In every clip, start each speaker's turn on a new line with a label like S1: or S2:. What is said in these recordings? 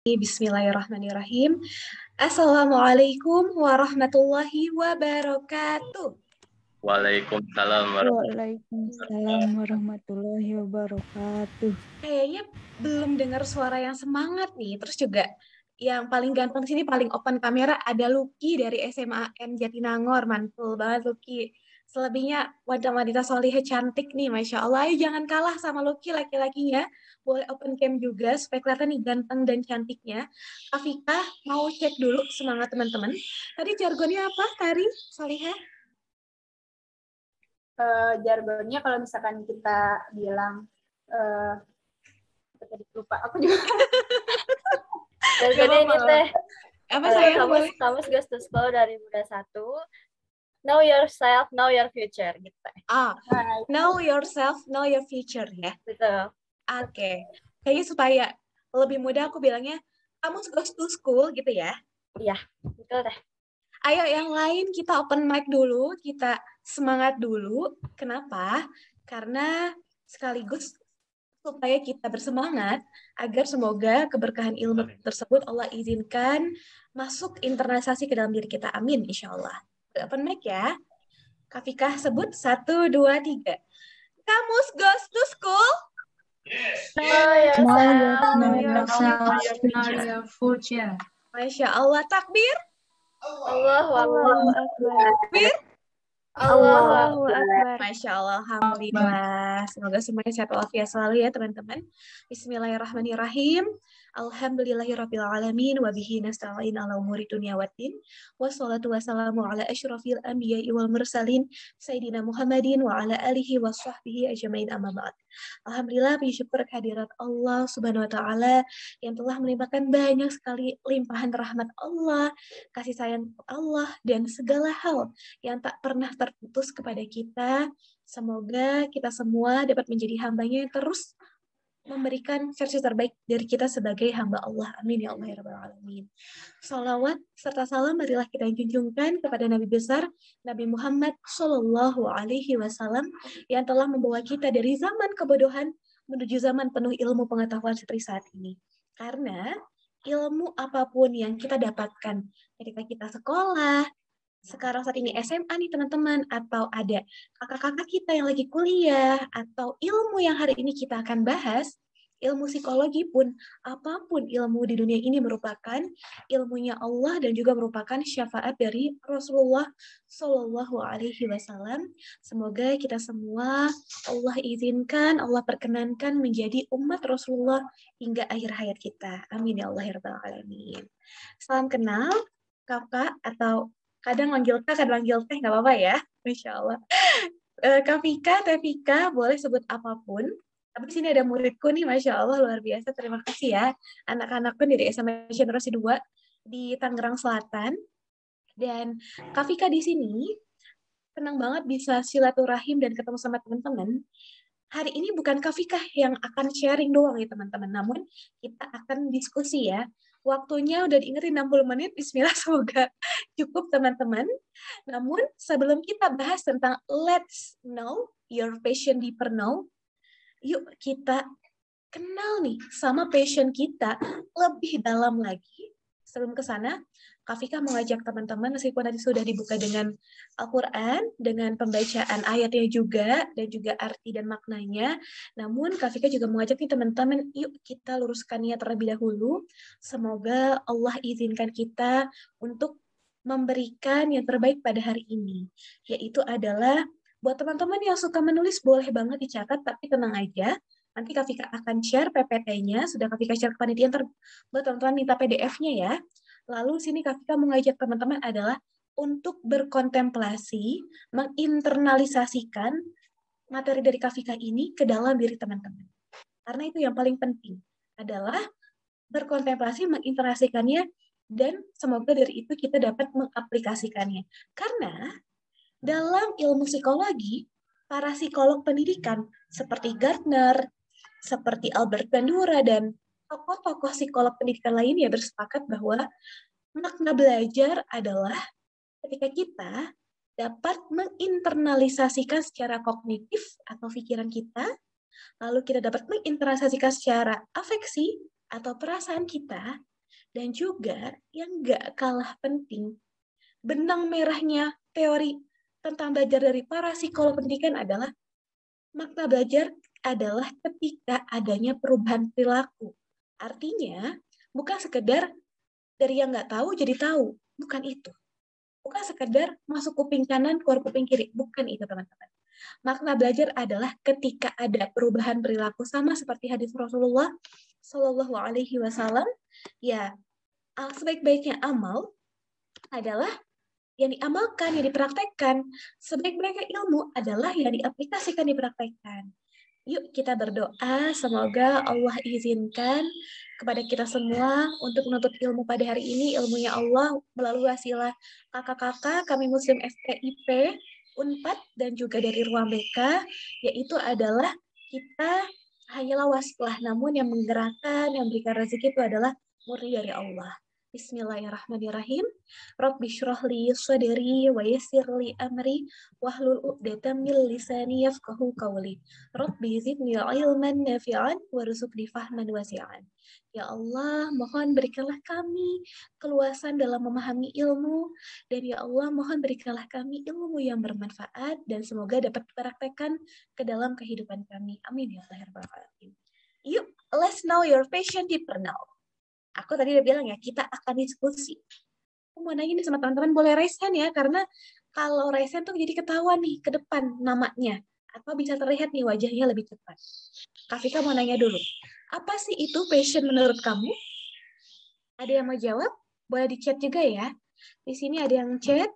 S1: Bismillahirrahmanirrahim. Assalamualaikum warahmatullahi wabarakatuh.
S2: Waalaikumsalam
S3: Waalaikumsalam warahmatullahi wabarakatuh.
S1: Kayaknya belum dengar suara yang semangat nih. Terus juga yang paling ganteng sini, paling open kamera ada Lucky dari SMA N Jatinangor. Mantul banget Lucky. Selebihnya wanita-wanita solihah cantik nih, Masya Allah. Ayo jangan kalah sama Lucky laki-lakinya. Boleh open cam juga supaya kelihatan nih ganteng dan cantiknya. Afika mau cek dulu semangat teman-teman. Tadi jargonnya apa, Kari? Solihah?
S4: Jargonnya kalau misalkan kita bilang tadi lupa aku juga.
S5: Jargonnya ini teh
S1: apa saya
S5: kamus Goes to School dari Muda 1. Know yourself, know your future gitu.
S1: Know yourself, know your future ya.
S5: Betul.
S1: Oke. Kayaknya supaya lebih mudah aku bilangnya kamus Goes to School gitu ya.
S5: Iya, betul teh.
S1: Ayo yang lain kita open mic dulu, kita semangat dulu. Kenapa? Karena sekaligus supaya kita bersemangat agar semoga keberkahan ilmu tersebut Allah izinkan masuk internalisasi ke dalam diri kita. Amin, insya Allah. Open mic ya. Kafika sebut 1, 2, 3. Kamus Goes to School.
S3: Yes.
S5: Know
S3: your future.
S1: Masya Allah, takbir.
S5: Allahu Akbar.
S1: Takbir.
S5: Allahu Akbar.
S1: Masya Allah, alhamdulillah. Semoga semuanya sehat walafiat selalu ya teman-teman. Bismillahirrahmanirrahim. Alhamdulillahirabbil alamin wa bihi nasta'in ala umuri dunya waddin. Wassalatu wassalamu ala asyrafil anbiya'i wal mursalin sayyidina Muhammadin wa ala alihi wa sahbihi ajmain amma ba'd. Alhamdulillah, puji syukur kehadirat Allah Subhanahu wa taala yang telah melimpahkan banyak sekali limpahan rahmat Allah, kasih sayang Allah dan segala hal yang tak pernah terputus kepada kita. Semoga kita semua dapat menjadi hambanya yang terus memberikan versi terbaik dari kita sebagai hamba Allah. Amin ya Allah ya Rabbal Alamin. Salawat serta salam marilah kita junjungkan kepada Nabi besar Nabi Muhammad Sallallahu Alaihi Wasallam yang telah membawa kita dari zaman kebodohan menuju zaman penuh ilmu pengetahuan seperti saat ini. Karena ilmu apapun yang kita dapatkan ketika kita sekolah, sekarang saat ini SMA nih teman-teman, atau ada kakak-kakak kita yang lagi kuliah, atau ilmu yang hari ini kita akan bahas, ilmu psikologi pun, apapun ilmu di dunia ini merupakan ilmunya Allah dan juga merupakan syafaat dari Rasulullah Shallallahu Alaihi Wasallam. Semoga kita semua Allah izinkan, Allah perkenankan menjadi umat Rasulullah hingga akhir hayat kita. Amin ya Allah ya Rabbal Alamin. Salam kenal, kakak atau kadang manggil kak, kadang manggil teh, nggak apa-apa ya, Masya Allah. Kak Vika, Teh Vika, boleh sebut apapun. Tapi di sini ada muridku nih, Masya Allah, luar biasa. Terima kasih ya, anak-anakku dari SMA Generasi 2 di Tangerang Selatan. Dan Kak Vika di sini, senang banget bisa silaturahim dan ketemu sama teman-teman. Hari ini bukan Kak Vika yang akan sharing doang ya teman-teman, namun kita akan diskusi ya. Waktunya udah diingetin 60 menit, bismillah semoga cukup teman-teman. Namun sebelum kita bahas tentang let's know your passion deeper now, yuk kita kenal nih sama passion kita lebih dalam lagi. Sebelum ke sana, Kak Vika mengajak teman-teman, meskipun tadi sudah dibuka dengan Al-Quran, dengan pembacaan ayatnya juga, dan juga arti dan maknanya, namun Kak Vika juga mengajak nih teman-teman, yuk kita luruskan niat terlebih dahulu. Semoga Allah izinkan kita untuk memberikan yang terbaik pada hari ini, yaitu adalah buat teman-teman yang suka menulis, boleh banget dicatat, tapi tenang aja. Nanti Kak Vika akan share PPT-nya, sudah Kak Vika share ke panitia, buat teman-teman minta PDF-nya ya. Lalu sini Kak Vika mengajak teman-teman adalah untuk berkontemplasi, menginternalisasikan materi dari Kak Vika ini ke dalam diri teman-teman. Karena itu yang paling penting, adalah berkontemplasi, menginternalisasikannya, dan semoga dari itu kita dapat mengaplikasikannya. Karena dalam ilmu psikologi, para psikolog pendidikan seperti Gardner, seperti Albert Bandura, dan tokoh-tokoh psikolog pendidikan lainnya bersepakat bahwa makna belajar adalah ketika kita dapat menginternalisasikan secara kognitif atau pikiran kita, lalu kita dapat menginternalisasikan secara afeksi atau perasaan kita, Dan juga yang nggak kalah penting, benang merahnya teori tentang belajar dari para psikolog pendidikan adalah makna belajar adalah ketika adanya perubahan perilaku. Artinya, bukan sekedar dari yang nggak tahu jadi tahu. Bukan itu. Bukan sekedar masuk kuping kanan, keluar kuping kiri. Bukan itu, teman-teman. Makna belajar adalah ketika ada perubahan perilaku, sama seperti hadis Rasulullah Shallallahu Alaihi Wasallam. Ya, sebaik-baiknya amal adalah yang diamalkan, yang dipraktekkan. Sebaik-baiknya ilmu adalah yang diaplikasikan, dipraktekkan. Yuk kita berdoa, semoga Allah izinkan kepada kita semua untuk menuntut ilmu pada hari ini, ilmunya Allah melalui wasilah kakak-kakak kami Muslim STIP, UNPAD, dan juga dari Ruang BK, yaitu adalah kita hanyalah wasilah, namun yang menggerakkan, yang memberikan rezeki itu adalah murni dari Allah. Bismillahirrahmanirrahim. Rabbi shrah li sadri wa yassir li amri wahlul 'uqdatam min lisani yafqahu qawli. Rabbi zidni ilman nafi'an warzuqni fahman wasi'an. Ya Allah, mohon berikanlah kami keluasan dalam memahami ilmu, dan ya Allah, mohon berikanlah kami ilmu yang bermanfaat dan semoga dapat dipraktekkan ke dalam kehidupan kami. Amin ya Allah. Yuk, let's know your passion deeper now. Aku tadi udah bilang ya, kita akan diskusi. Aku mau nanya nih sama teman-teman, boleh raise hand ya, karena kalau raise hand tuh jadi ketahuan nih ke depan namanya. Atau bisa terlihat nih wajahnya lebih cepat. Kak Vika mau nanya dulu. Apa sih itu passion menurut kamu? Ada yang mau jawab? Boleh di chat juga ya. Di sini ada yang chat.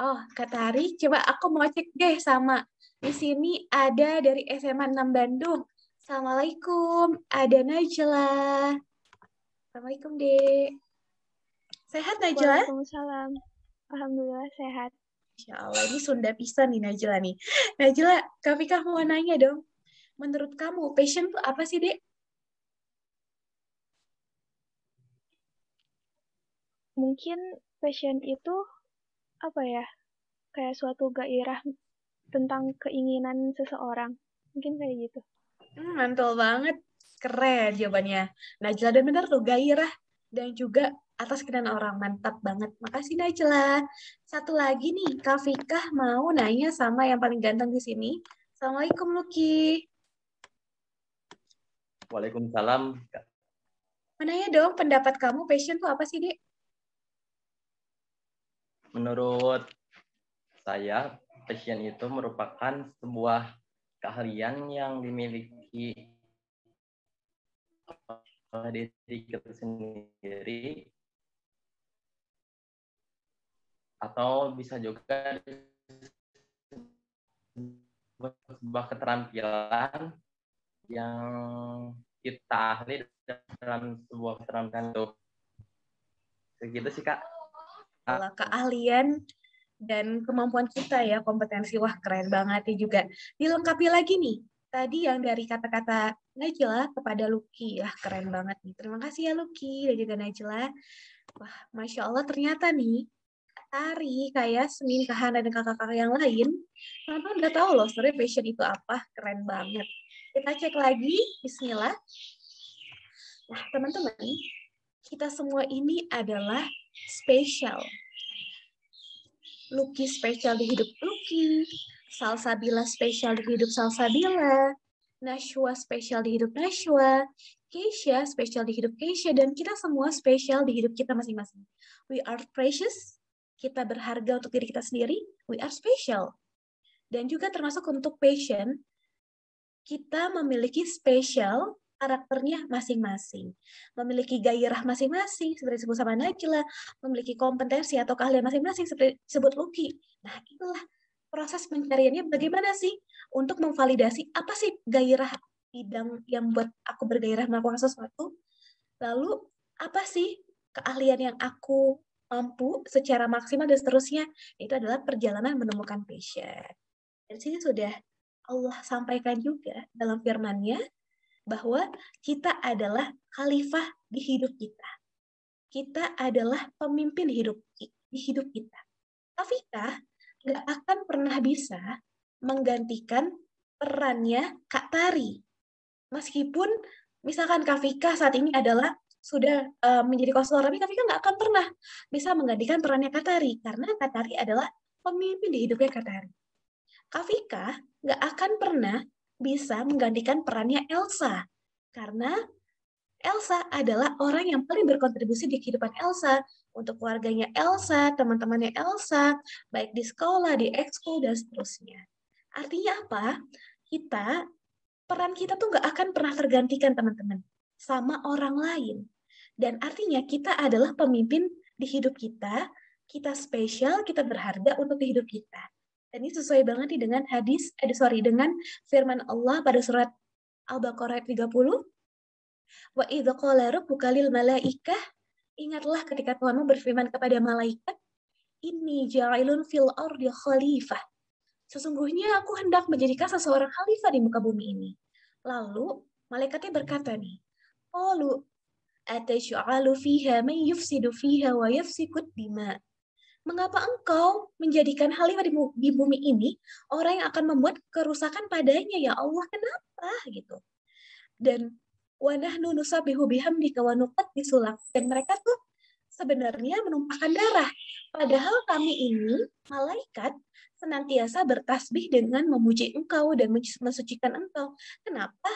S1: Oh, Kak Tari, coba aku mau cek deh sama. Di sini ada dari SMA 6 Bandung. Assalamualaikum. Ada Najla. Assalamualaikum, Dek. Sehat, Najla?
S6: Waalaikumsalam. Alhamdulillah sehat.
S1: Insya Allah, ini Sunda pisan nih Najla nih. Najla, Kak Vika mau nanya dong. Menurut kamu, passion tuh apa sih, Dek?
S6: Mungkin passion itu apa ya? Kayak suatu gairah tentang keinginan seseorang. Mungkin kayak gitu.
S1: Mantul banget. Keren jawabannya. Najla, dan benar tuh, gairah dan juga atas keinginan orang. Mantap banget. Makasih, Najla. Satu lagi nih, Kak Vika mau nanya sama yang paling ganteng di sini. Assalamualaikum, Luki.
S2: Waalaikumsalam.
S1: Mau nanya dong, pendapat kamu passion tuh apa sih, Dek?
S2: Menurut saya, passion itu merupakan sebuah keahlian yang dimiliki oleh diri kita sendiri, atau bisa juga sebuah keterampilan yang kita ahli dalam sebuah keterampilan itu. Segitu sih, Kak.
S1: Keahlian dan kemampuan kita ya, kompetensi. Wah, keren banget ya juga. Dilengkapi lagi nih, tadi yang dari kata-kata Najla kepada Luki. Wah, keren banget nih. Terima kasih ya Luki dan juga Najla. Wah, Masya Allah, ternyata nih, Tari, kayak Yasmin, Kak Hana, dan kakak-kakak yang lain, teman-teman nggak tahu loh sebenarnya passion itu apa. Keren banget. Kita cek lagi, bismillah. Nah, teman-teman, kita semua ini adalah spesial. Luki spesial di hidup Luki, Salsabila spesial di hidup Salsabila, Nashwa spesial di hidup Nashwa, Keisha spesial di hidup Keisha, dan kita semua spesial di hidup kita masing-masing. We are precious, kita berharga untuk diri kita sendiri, we are special. Dan juga termasuk untuk passion, kita memiliki spesial karakternya masing-masing, memiliki gairah masing-masing seperti disebut sama Najla, memiliki kompetensi atau keahlian masing-masing seperti disebut Luki. Nah, itulah proses pencariannya bagaimana sih untuk memvalidasi apa sih gairah bidang yang buat aku bergairah melakukan sesuatu, lalu apa sih keahlian yang aku mampu secara maksimal dan seterusnya. Itu adalah perjalanan menemukan passion. Dan sini sudah Allah sampaikan juga dalam firman-Nya bahwa kita adalah khalifah di hidup kita. Kita adalah pemimpin di hidup kita. Kak nggak akan pernah bisa menggantikan perannya Kak Tari. Meskipun misalkan Kak Vika saat ini adalah sudah menjadi konselor, tapi Kafika nggak akan pernah bisa menggantikan perannya Katari, karena Katari adalah pemimpin di hidupnya Katari. Kafika nggak akan pernah bisa menggantikan perannya Elsa, karena Elsa adalah orang yang paling berkontribusi di kehidupan Elsa, untuk keluarganya Elsa, teman-temannya Elsa, baik di sekolah, di ekskul, dan seterusnya. Artinya apa? Peran kita tuh nggak akan pernah tergantikan, teman-teman, sama orang lain. Dan artinya kita adalah pemimpin di hidup kita spesial, kita berharga untuk di hidup kita. Dan ini sesuai banget nih dengan dengan firman Allah pada surat Al-Baqarah 30. Wa idza qala rabbuka lil malaikah, ingatlah ketika Tuhanmu berfirman kepada malaikat, inni ja'ilun fil ardi khalifah. Sesungguhnya aku hendak menjadikan seseorang khalifah di muka bumi ini. Lalu malaikatnya berkata nih, qalu atash'alu fiha man yufsidu fiha wa yafsikut dima. Mengapa engkau menjadikan khalifah di bumi ini orang yang akan membuat kerusakan padanya, ya Allah, kenapa gitu? Dan wa nahnu nusabbihu bihamdika wa nuqaddisu lak. Dan mereka tuh sebenarnya menumpahkan darah. Padahal kami ini malaikat senantiasa bertasbih dengan memuji engkau dan mensucikan engkau. Kenapa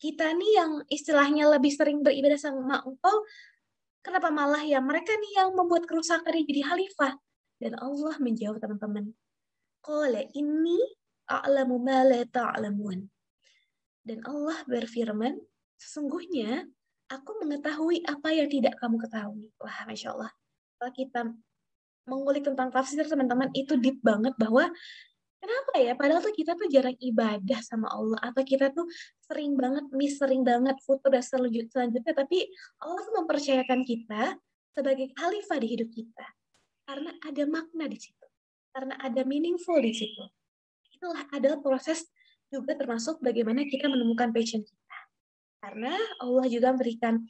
S1: kita nih yang istilahnya lebih sering beribadah sama engkau, kenapa malah ya mereka nih yang membuat kerusakan jadi khalifah? Dan Allah menjawab, teman-teman, qala inni a'lamu ma la ta'lamun. Dan Allah berfirman, sesungguhnya aku mengetahui apa yang tidak kamu ketahui. Wah, Masya Allah. Kalau kita mengulik tentang tafsir, teman-teman, itu deep banget bahwa kenapa ya? Padahal tuh kita tuh jarang ibadah sama Allah, atau kita tuh sering banget futur dan selanjutnya, tapi Allah tuh mempercayakan kita sebagai khalifah di hidup kita. Karena ada makna di situ. Karena ada meaningful di situ. Itulah adalah proses juga termasuk bagaimana kita menemukan passion kita. Karena Allah juga memberikan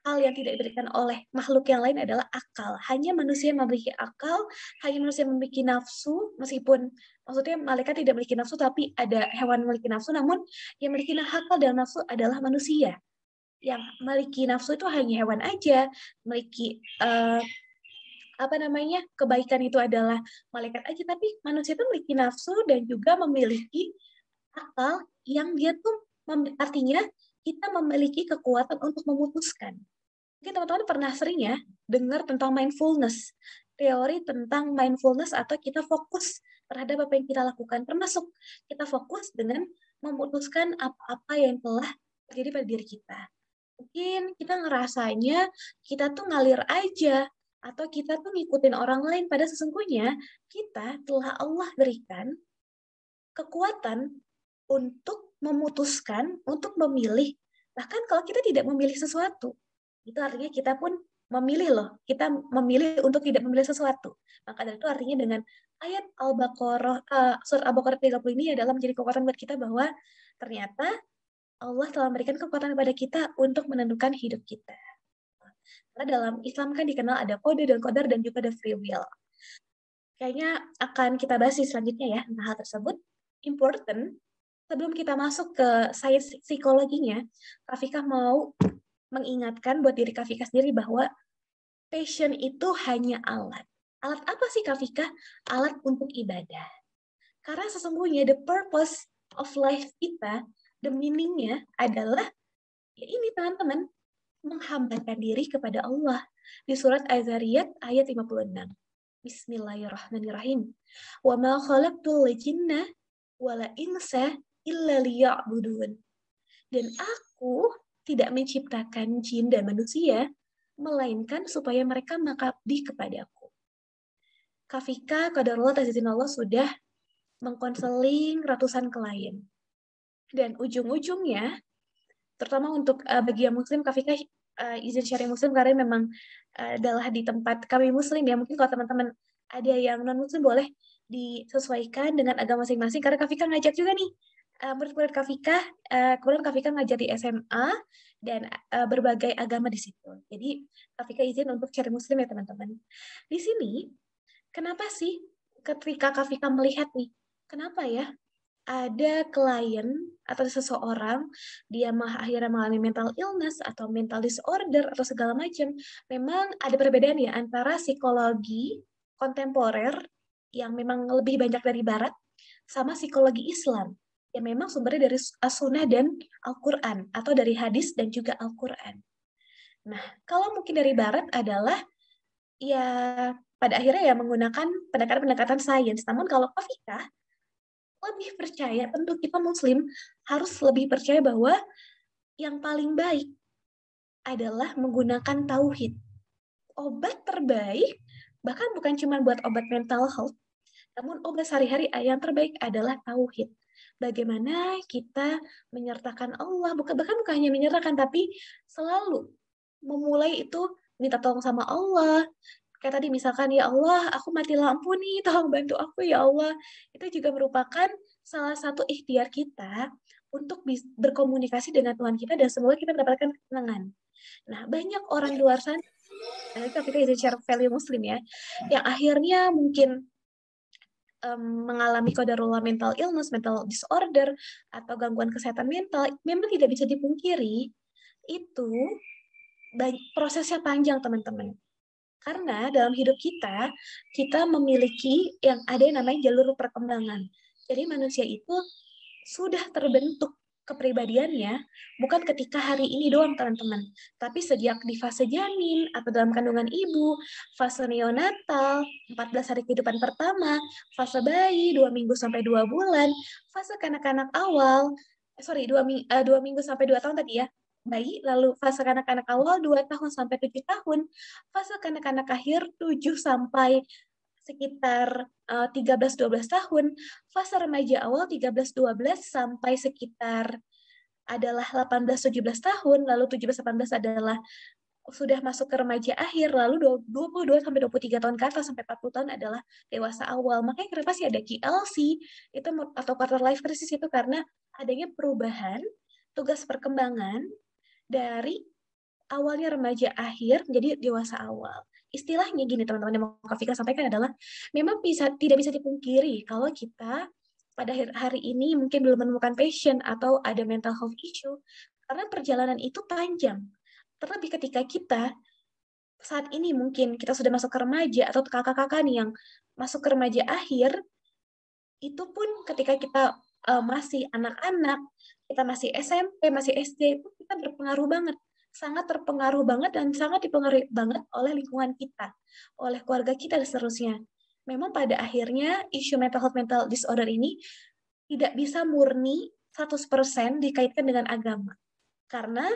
S1: hal yang tidak diberikan oleh makhluk yang lain adalah akal. Hanya manusia yang memiliki akal, hanya manusia yang memiliki nafsu, meskipun maksudnya malaikat tidak memiliki nafsu, tapi ada hewan memiliki nafsu, namun yang memiliki akal dan nafsu adalah manusia. Yang memiliki nafsu itu hanya hewan aja, memiliki kebaikan itu adalah malaikat aja, tapi manusia itu memiliki nafsu dan juga memiliki akal yang dia tuh artinya kita memiliki kekuatan untuk memutuskan. Mungkin teman-teman pernah sering ya dengar tentang mindfulness, teori tentang mindfulness, atau kita fokus terhadap apa yang kita lakukan, termasuk kita fokus dengan memutuskan apa-apa yang telah terjadi pada diri kita. Mungkin kita ngerasanya kita tuh ngalir aja, atau kita tuh ngikutin orang lain, pada sesungguhnya kita telah Allah berikan kekuatan untuk memutuskan, untuk memilih. Bahkan kalau kita tidak memilih sesuatu, itu artinya kita pun memilih loh. Kita memilih untuk tidak memilih sesuatu. Maka dari itu artinya dengan ayat Al-Baqarah, surat Al-Baqarah 30 ini adalah menjadi kekuatan buat kita bahwa ternyata Allah telah memberikan kekuatan kepada kita untuk menentukan hidup kita. Karena dalam Islam kan dikenal ada kode dan qadar dan juga ada free will. Kayaknya akan kita bahas selanjutnya ya tentang hal tersebut. Important. Sebelum kita masuk ke sains psikologinya, Kak Fika mau mengingatkan buat diri Kak Fika sendiri bahwa passion itu hanya alat. Alat apa sih Kak Fika? Alat untuk ibadah. Karena sesungguhnya the purpose of life kita, the meaning-nya adalah ya ini teman-teman, menghambakan diri kepada Allah. Di surat Az-Zariyat ayat 56. Bismillahirrahmanirrahim. Wa ma khalaqtul jinna wala insa illa liya'budun. Dan aku tidak menciptakan jin dan manusia melainkan supaya mereka mengabdi kepadaku. Kak Fika, qadarullah ta'ala sudah mengkonseling ratusan klien. Dan ujung-ujungnya, terutama untuk bagi yang muslim, Kak Fika izin sharing muslim karena memang adalah di tempat kami muslim ya. Mungkin kalau teman-teman ada yang non-muslim boleh disesuaikan dengan agama masing-masing, karena Kak Fika ngajak juga nih murid-murid Kak Fika, kemudian Kak Fika ngajar di SMA dan berbagai agama di situ. Jadi Kak Fika izin untuk sharing muslim ya teman-teman. Di sini kenapa sih ketika Kak Fika melihat nih, kenapa ya ada klien atau seseorang dia akhirnya mengalami mental illness atau mental disorder atau segala macam, memang ada perbedaan ya antara psikologi kontemporer yang memang lebih banyak dari Barat sama psikologi Islam yang memang sumbernya dari As-Sunnah dan Al-Quran atau dari hadis dan juga Al-Quran. Nah, kalau mungkin dari Barat adalah ya pada akhirnya ya menggunakan pendekatan-pendekatan sains. Namun kalau Kofikah lebih percaya, tentu kita Muslim harus lebih percaya bahwa yang paling baik adalah menggunakan tauhid. Obat terbaik, bahkan bukan cuma buat obat mental health, namun obat sehari-hari yang terbaik adalah tauhid. Bagaimana kita menyertakan Allah, bahkan bukan hanya menyertakan, tapi selalu memulai itu minta tolong sama Allah. Kayak tadi misalkan, ya Allah, aku mati lampu nih, tolong bantu aku ya Allah. Itu juga merupakan salah satu ikhtiar kita untuk berkomunikasi dengan Tuhan kita dan semoga kita mendapatkan ketenangan. Nah, banyak orang di luar sana, kita itu share value Muslim ya, yang akhirnya mungkin mengalami qadarullah mental illness, mental disorder, atau gangguan kesehatan mental, memang tidak bisa dipungkiri, itu prosesnya panjang teman-teman. Karena dalam hidup kita memiliki yang ada yang namanya jalur perkembangan. Jadi manusia itu sudah terbentuk kepribadiannya bukan ketika hari ini doang teman-teman, tapi sejak di fase janin atau dalam kandungan ibu, fase neonatal, 14 hari kehidupan pertama, fase bayi 2 minggu sampai 2 bulan, fase kanak-kanak awal, 2 minggu sampai 2 tahun tadi ya, bayi, lalu fase kanak-kanak awal 2 tahun sampai 7 tahun, fase kanak-kanak akhir 7 sampai sekitar 13-12 tahun, fase remaja awal 13-12 sampai sekitar adalah 18-17 tahun, lalu 17-18 adalah sudah masuk ke remaja akhir, lalu 22 sampai 23 tahun ke atas sampai 40 tahun adalah dewasa awal. Makanya kenapa sih ada KLC itu atau quarter life crisis itu karena adanya perubahan tugas perkembangan dari awalnya remaja akhir menjadi dewasa awal. Istilahnya gini teman-teman yang mau Kak Fika sampaikan adalah memang tidak bisa dipungkiri kalau kita pada hari ini mungkin belum menemukan passion atau ada mental health issue karena perjalanan itu panjang. Terlebih ketika kita saat ini mungkin kita sudah masuk ke remaja atau kakak-kakak nih yang masuk ke remaja akhir, itu pun ketika kita masih anak-anak, kita masih SMP, masih SD, itu kita berpengaruh banget. Sangat terpengaruh banget dan sangat dipengaruhi banget oleh lingkungan kita, oleh keluarga kita dan seterusnya. Memang pada akhirnya isu mental health, mental disorder ini tidak bisa murni 100% dikaitkan dengan agama. Karena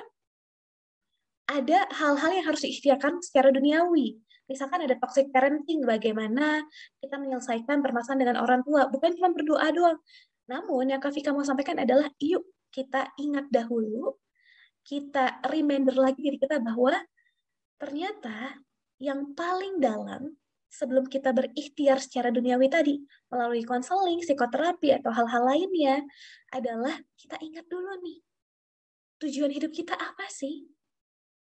S1: ada hal-hal yang harus diikhtiarkan secara duniawi. Misalkan ada toxic parenting, bagaimana kita menyelesaikan permasalahan dengan orang tua, bukan cuma berdoa doang. Namun yang Kak Fika mau sampaikan adalah, yuk kita ingat dahulu, kita reminder lagi diri kita bahwa ternyata yang paling dalam sebelum kita berikhtiar secara duniawi tadi, melalui konseling, psikoterapi, atau hal-hal lainnya, adalah kita ingat dulu nih, tujuan hidup kita apa sih?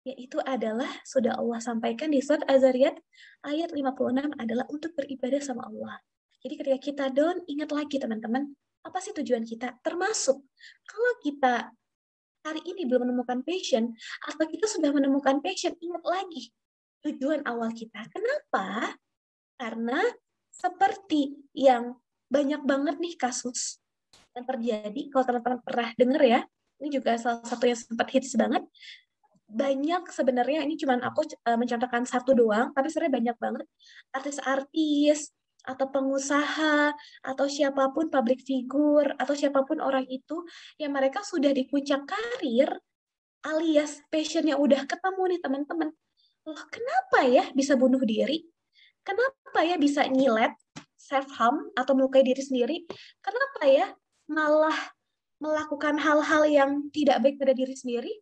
S1: Yaitu adalah, sudah Allah sampaikan di surat Az-Zariyat ayat 56 adalah untuk beribadah sama Allah. Jadi ketika kita down, ingat lagi teman-teman, apa sih tujuan kita? Termasuk, kalau kita hari ini belum menemukan passion, atau kita sudah menemukan passion, ingat lagi tujuan awal kita. Kenapa? Karena seperti yang banyak banget nih kasus yang terjadi, kalau teman-teman pernah dengar ya, ini juga salah satu yang sempat hits banget, banyak sebenarnya, ini cuma aku mencontohkan satu doang, tapi sebenarnya banyak banget artis-artis, atau pengusaha, atau siapapun public figure, atau siapapun orang itu, yang mereka sudah di puncak karir, alias passionnya udah ketemu nih teman-teman. Loh, kenapa ya bisa bunuh diri? Kenapa ya bisa nyilet, self-harm, atau melukai diri sendiri? Kenapa ya malah melakukan hal-hal yang tidak baik pada diri sendiri?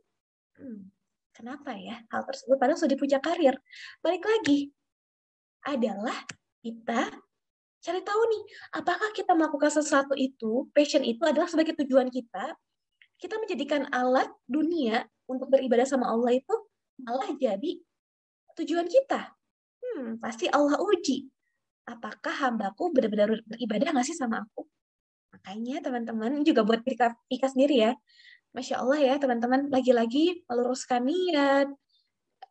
S1: Kenapa ya hal tersebut? Padahal sudah di puncak karir. Balik lagi, adalah kita cari tahu nih, apakah kita melakukan sesuatu itu, passion itu adalah sebagai tujuan kita menjadikan alat dunia untuk beribadah sama Allah itu malah jadi tujuan kita. Pasti Allah uji. Apakah hambaku benar-benar beribadah nggak sih sama aku? Makanya teman-teman juga buat Ika sendiri ya. Masya Allah ya teman-teman, lagi-lagi meluruskan niat.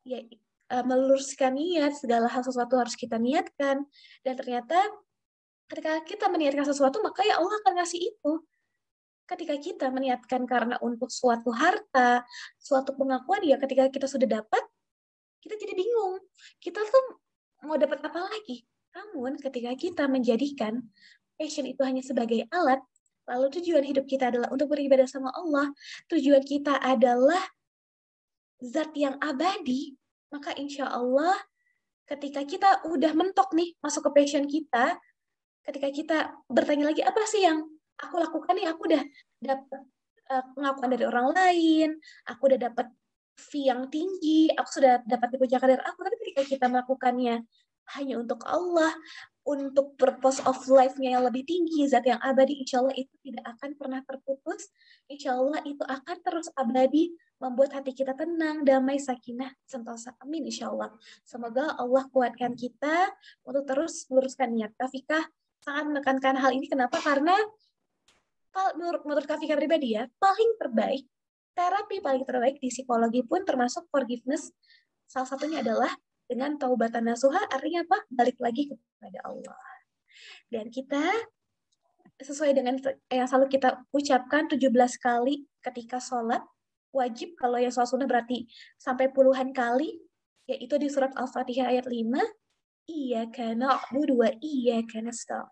S1: Ya, meluruskan niat, segala hal sesuatu harus kita niatkan. Dan ternyata ketika kita meniatkan sesuatu, maka ya Allah akan ngasih itu. Ketika kita meniatkan karena untuk suatu harta, suatu pengakuan, ya ketika kita sudah dapat, kita jadi bingung. Kita tuh mau dapat apa lagi? Namun ketika kita menjadikan passion itu hanya sebagai alat, lalu tujuan hidup kita adalah untuk beribadah sama Allah, tujuan kita adalah zat yang abadi, maka insya Allah ketika kita udah mentok nih masuk ke passion kita, ketika kita bertanya lagi apa sih yang aku lakukan nih, aku udah dapat pengakuan dari orang lain, aku udah dapat fee yang tinggi, aku sudah dapat dipujakan dari aku, tapi ketika kita melakukannya hanya untuk Allah, untuk purpose of life-nya yang lebih tinggi, zat yang abadi, insya Allah itu tidak akan pernah terputus, insya Allah itu akan terus abadi, membuat hati kita tenang, damai, sakinah, sentosa. Amin, insya Allah. Semoga Allah kuatkan kita untuk terus meluruskan niat. Kafika sangat menekankan hal ini, kenapa? Karena menurut Kafika pribadi ya, paling terbaik, terapi paling terbaik di psikologi pun termasuk forgiveness, salah satunya adalah dengan taubatan nasuha, artinya apa? Balik lagi kepada Allah. Dan kita sesuai dengan yang selalu kita ucapkan 17 kali ketika sholat, wajib kalau yang sholat sunnah berarti sampai puluhan kali, yaitu di surat Al-Fatihah ayat 5, Iyyaka na'budu wa iyyaka nasta'in.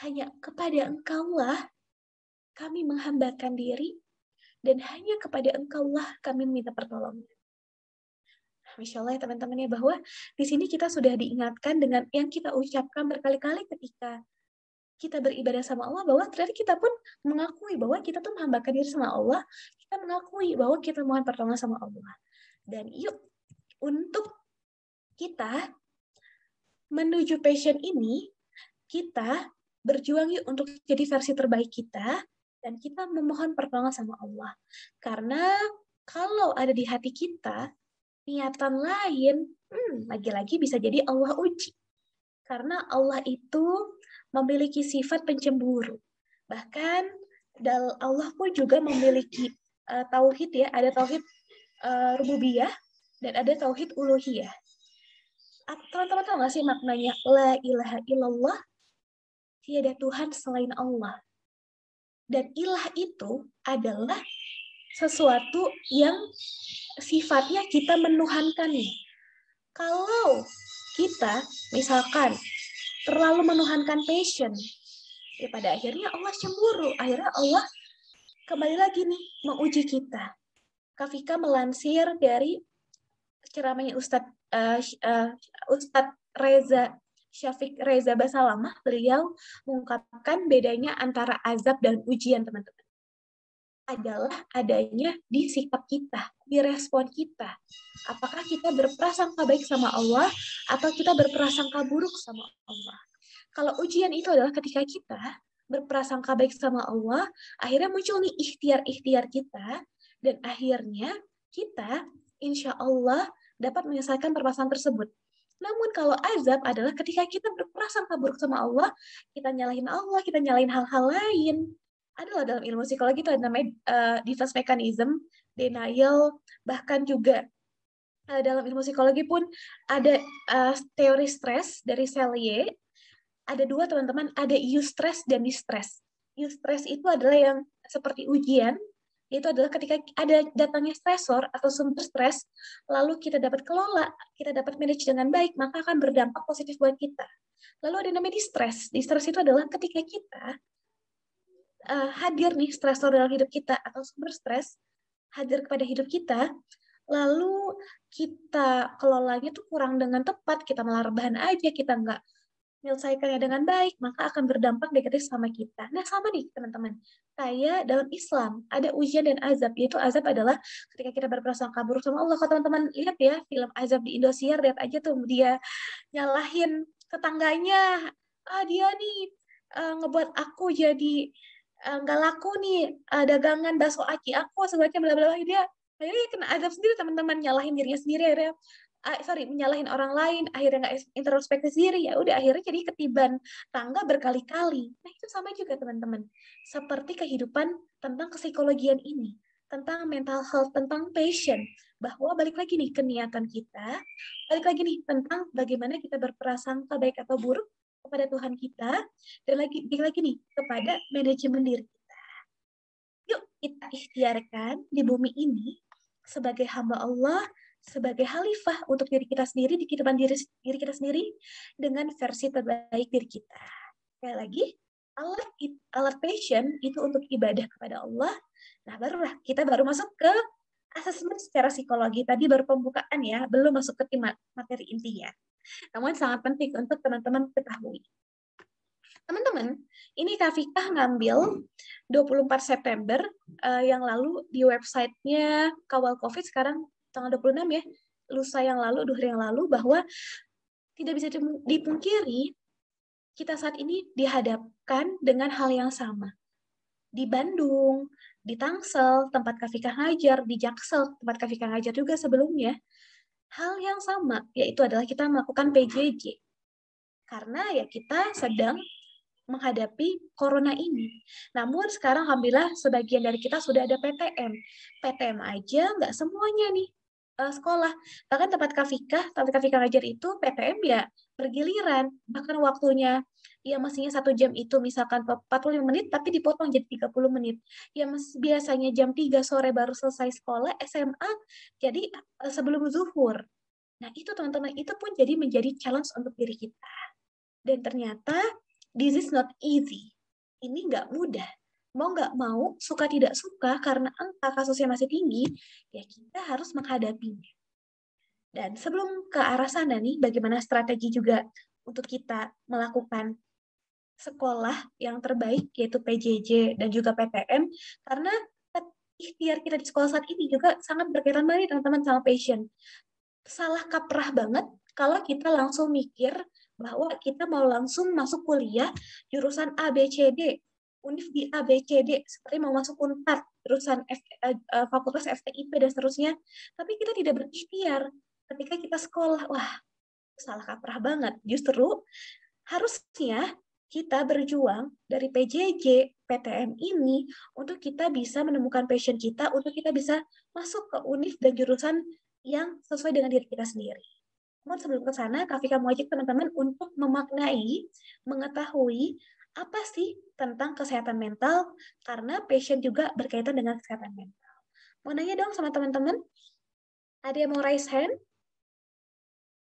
S1: Hanya kepada Engkaulah kami menghambakan diri, dan hanya kepada Engkaulah kami minta pertolongan. Masya Allah ya teman-teman ya, bahwa di sini kita sudah diingatkan dengan yang kita ucapkan berkali-kali ketika kita beribadah sama Allah, bahwa ternyata kita pun mengakui bahwa kita tuh menghambakan diri sama Allah, kita mengakui bahwa kita mohon pertolongan sama Allah. Dan yuk, untuk kita menuju passion ini, kita berjuang yuk untuk jadi versi terbaik kita, dan kita memohon pertolongan sama Allah. Karena kalau ada di hati kita niatan lain, lagi-lagi bisa jadi Allah uji. Karena Allah itu memiliki sifat pencemburu. Bahkan Allah pun juga memiliki tauhid ya, ada tauhid rububiyah dan ada tauhid uluhiyah. Teman-teman tahu nggak sih maknanya la ilaha illallah? Tiada Tuhan selain Allah. Dan ilah itu adalah sesuatu yang sifatnya kita menuhankannya. Kalau kita misalkan terlalu menuhankan passion, ya pada akhirnya Allah cemburu. Akhirnya Allah kembali lagi nih menguji kita. Kafika melansir dari ceramahnya Ustadz Reza Syafiq Reza Basalamah, beliau mengungkapkan bedanya antara azab dan ujian, teman-teman. Adalah adanya di sikap kita, di respon kita. Apakah kita berprasangka baik sama Allah atau kita berprasangka buruk sama Allah? Kalau ujian itu adalah ketika kita berprasangka baik sama Allah, akhirnya muncul nih ikhtiar-ikhtiar kita, dan akhirnya kita insya Allah dapat menyelesaikan permasalahan tersebut. Namun kalau azab adalah ketika kita berprasangka buruk sama Allah, kita nyalahin Allah, kita nyalahin hal-hal lain. Adalah dalam ilmu psikologi itu ada namanya defense mechanism, denial, bahkan juga dalam ilmu psikologi pun ada teori stres dari Selye. Ada dua, teman-teman, ada eustress dan distress. Eustress itu adalah yang seperti ujian, itu adalah ketika ada datangnya stresor atau sumber stres, lalu kita dapat kelola, kita dapat manage dengan baik, maka akan berdampak positif buat kita. Lalu ada namanya distress. Distress itu adalah ketika kita hadir nih stresor dalam hidup kita atau sumber stres hadir kepada hidup kita, lalu kita kelolanya tuh kurang dengan tepat, kita malah rebahan aja, kita nggak menyelesaikannya dengan baik, maka akan berdampak negatif sama kita. Nah sama nih teman-teman, kayak dalam Islam ada ujian dan azab, yaitu azab adalah ketika kita berprasangka buruk sama Allah. Kalau teman-teman lihat ya film Azab di Indosiar, lihat aja tuh dia nyalahin tetangganya, dia nih ngebuat aku jadi nggak laku nih dagangan bakso aki aku, sebagainya bla bla bla. Dia akhirnya kena azab sendiri, teman-teman, nyalahin dirinya sendiri, akhirnya menyalahin orang lain, akhirnya nggak introspeksi diri, ya udah akhirnya jadi ketiban tangga berkali-kali. Nah itu sama juga teman-teman, seperti kehidupan tentang psikologian ini, tentang mental health, tentang passion, bahwa balik lagi nih ke niatan kita, balik lagi nih tentang bagaimana kita berprasangka baik atau buruk kepada Tuhan kita, dan balik lagi nih kepada manajemen diri kita. Yuk kita ikhtiarkan di bumi ini sebagai hamba Allah, sebagai khalifah untuk diri kita sendiri, di kehidupan diri kita sendiri, dengan versi terbaik diri kita. Sekali lagi, alat passion itu untuk ibadah kepada Allah. Nah, barulah kita baru masuk ke asesmen secara psikologi. Tadi baru pembukaan ya, belum masuk ke materi intinya. Namun sangat penting untuk teman-teman ketahui. Teman-teman, ini Kak Fikah ngambil 24 September yang lalu di websitenya Kawal COVID sekarang tanggal 26 ya, lusa yang lalu, 2 hari yang lalu, bahwa tidak bisa dipungkiri kita saat ini dihadapkan dengan hal yang sama. Di Bandung, di Tangsel, tempat Kak Fikah ngajar, di Jaksel, tempat Kak Fikah ngajar juga sebelumnya, hal yang sama, yaitu adalah kita melakukan PJJ. Karena ya kita sedang menghadapi corona ini. Namun sekarang alhamdulillah sebagian dari kita sudah ada PTM. PTM aja nggak semuanya nih sekolah. Bahkan tempat Kak Fikah ngajar itu PTM ya bergiliran. Bahkan waktunya ya mestinya 1 jam itu misalkan 45 menit tapi dipotong jadi 30 menit. Ya biasanya jam 3 sore baru selesai sekolah SMA jadi sebelum zuhur. Nah itu teman-teman, itu pun jadi menjadi challenge untuk diri kita. Dan ternyata this is not easy. Ini nggak mudah. Mau nggak mau, suka tidak suka, karena angka kasusnya masih tinggi, ya kita harus menghadapinya. Dan sebelum ke arah sana nih, bagaimana strategi juga untuk kita melakukan sekolah yang terbaik, yaitu PJJ dan juga PTM, karena ikhtiar kita di sekolah saat ini juga sangat berkaitan banget teman-teman sama passion. Salah kaprah banget kalau kita langsung mikir bahwa kita mau langsung masuk kuliah jurusan ABCD, univ di ABCD, seperti mau masuk UNPAD, jurusan fakultas FTIP dan seterusnya, tapi kita tidak berikhtiar ketika kita sekolah. Wah, salah kaprah banget. Justru harusnya kita berjuang dari PJJ, PTM ini untuk kita bisa menemukan passion kita, untuk kita bisa masuk ke univ dan jurusan yang sesuai dengan diri kita sendiri. Namun sebelum ke sana, Kak Fika mau ajak teman-teman untuk memaknai, mengetahui apa sih tentang kesehatan mental, karena passion juga berkaitan dengan kesehatan mental. Mau nanya dong sama teman-teman? Ada yang mau raise hand?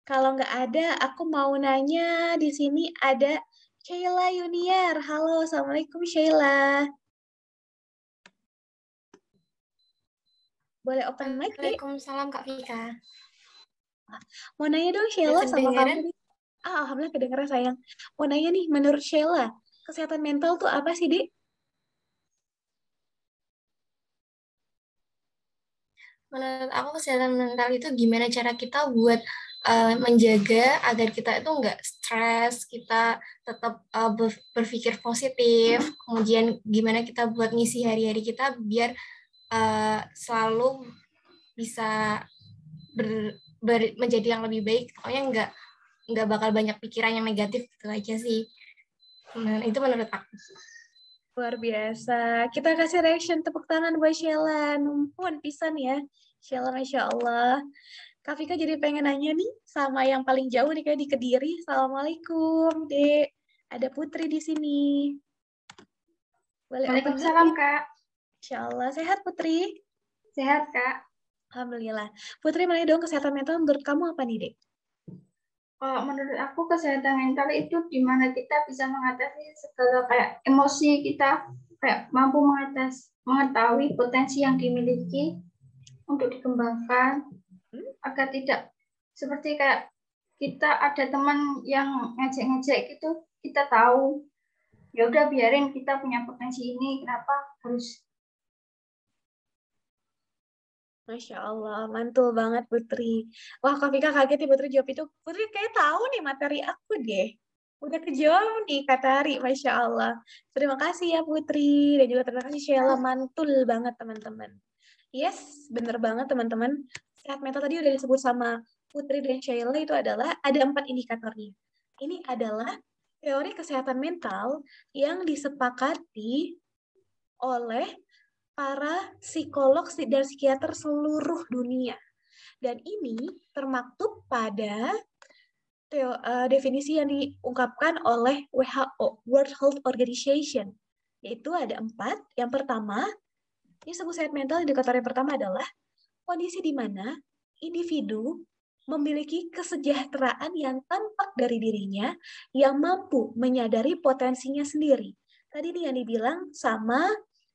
S1: Kalau nggak ada, aku mau nanya. Di sini ada Sheila Yuniar. Halo, Assalamualaikum Sheila. Boleh open mic, Dek?
S7: Waalaikumsalam Kak Fika.
S1: Mau nanya dong Sheila sama kamu. Alhamdulillah kedengeran sayang. Mau nanya nih, menurut Sheila, kesehatan mental tuh apa sih, Dek?
S7: Menurut aku kesehatan mental itu gimana cara kita buat menjaga agar kita itu nggak stres, kita tetap berpikir positif, kemudian gimana kita buat ngisi hari-hari kita biar selalu bisa menjadi yang lebih baik. Pokoknya nggak bakal banyak pikiran yang negatif, gitu aja sih. Nah, itu menurut aku.
S1: Luar biasa. Kita kasih reaction tepuk tangan buat Sheila. Numpun pisan ya. Sheila, Masya Allah. Kak Fika jadi pengen nanya nih sama yang paling jauh nih kayak di Kediri. Assalamualaikum, Dek. Ada Putri di sini. Boleh
S4: Waalaikumsalam, Kak.
S1: Insya Allah. Sehat, Putri?
S4: Sehat, Kak.
S1: Alhamdulillah. Putri, mana dong kesehatan mental menurut kamu apa nih, Dek?
S4: Kalau menurut aku kesehatan mental itu di mana kita bisa mengatasi segala kayak emosi kita, kayak mampu mengetahui potensi yang dimiliki untuk dikembangkan agar tidak seperti kayak kita ada teman yang ngejek-ngejek gitu, kita tahu ya udah biarin kita punya potensi ini, kenapa harus.
S1: Masya Allah, mantul banget Putri. Wah, Kak Fika kaget nih Putri jawab itu. Putri kayak tahu nih materi aku deh. Udah kejawab nih Kak Tari, Masya Allah. Terima kasih ya Putri. Dan juga terima kasih Sheila, mantul banget teman-teman. Yes, bener banget teman-teman. Sehat mental tadi udah disebut sama Putri dan Shaila itu adalah ada 4 indikatornya. Ini adalah teori kesehatan mental yang disepakati oleh para psikolog dan psikiater seluruh dunia. Dan ini termaktub pada definisi yang diungkapkan oleh WHO, World Health Organization. Yaitu ada 4. Yang pertama, ini disebut sehat mental, indikator yang pertama adalah kondisi di mana individu memiliki kesejahteraan yang tampak dari dirinya, yang mampu menyadari potensinya sendiri. Tadi nih yang dibilang sama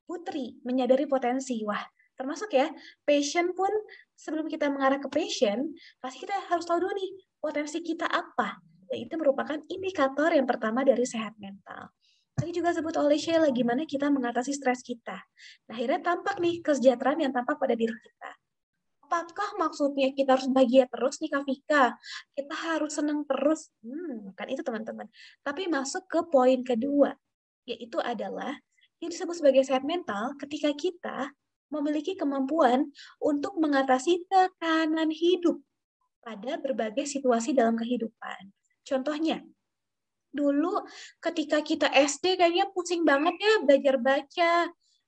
S1: Putri, menyadari potensi. Wah, termasuk ya, passion pun sebelum kita mengarah ke passion, pasti kita harus tahu dulu nih, potensi kita apa. Dan itu merupakan indikator yang pertama dari sehat mental. Tadi juga sebut oleh Sheila, gimana kita mengatasi stres kita. Nah, akhirnya tampak nih kesejahteraan yang tampak pada diri kita. Apakah maksudnya kita harus bahagia terus nih Kak Vika? Kita harus senang terus? Kan itu teman-teman. Tapi masuk ke poin kedua, yaitu adalah yang disebut sebagai sehat mental ketika kita memiliki kemampuan untuk mengatasi tekanan hidup pada berbagai situasi dalam kehidupan. Contohnya, dulu ketika kita SD kayaknya pusing banget ya belajar baca,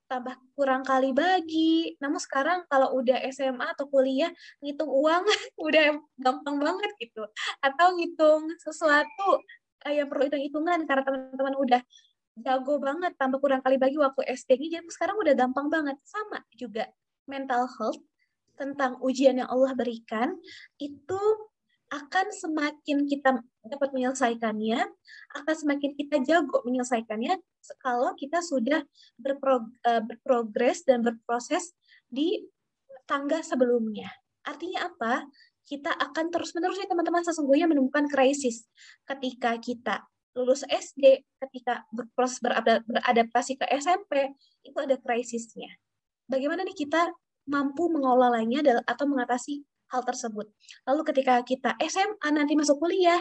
S1: tambah kurang kali bagi. Namun sekarang kalau udah SMA atau kuliah, ngitung uang udah gampang banget gitu. Atau ngitung sesuatu yang perlu hitung-hitungan karena teman-teman udah jago banget, tambah kurang kali bagi waktu SD-nya, jadi sekarang udah gampang banget. Sama juga mental health, tentang ujian yang Allah berikan, itu akan semakin kita dapat menyelesaikannya, akan semakin kita jago menyelesaikannya kalau kita sudah berprogres dan berproses di tangga sebelumnya. Artinya apa? Kita akan terus-menerus ya teman-teman sesungguhnya menemukan krisis. Ketika kita lulus SD, ketika berproses beradaptasi ke SMP, itu ada krisisnya. Bagaimana nih kita mampu mengelolanya atau mengatasi hal tersebut. Lalu ketika kita SMA nanti masuk kuliah,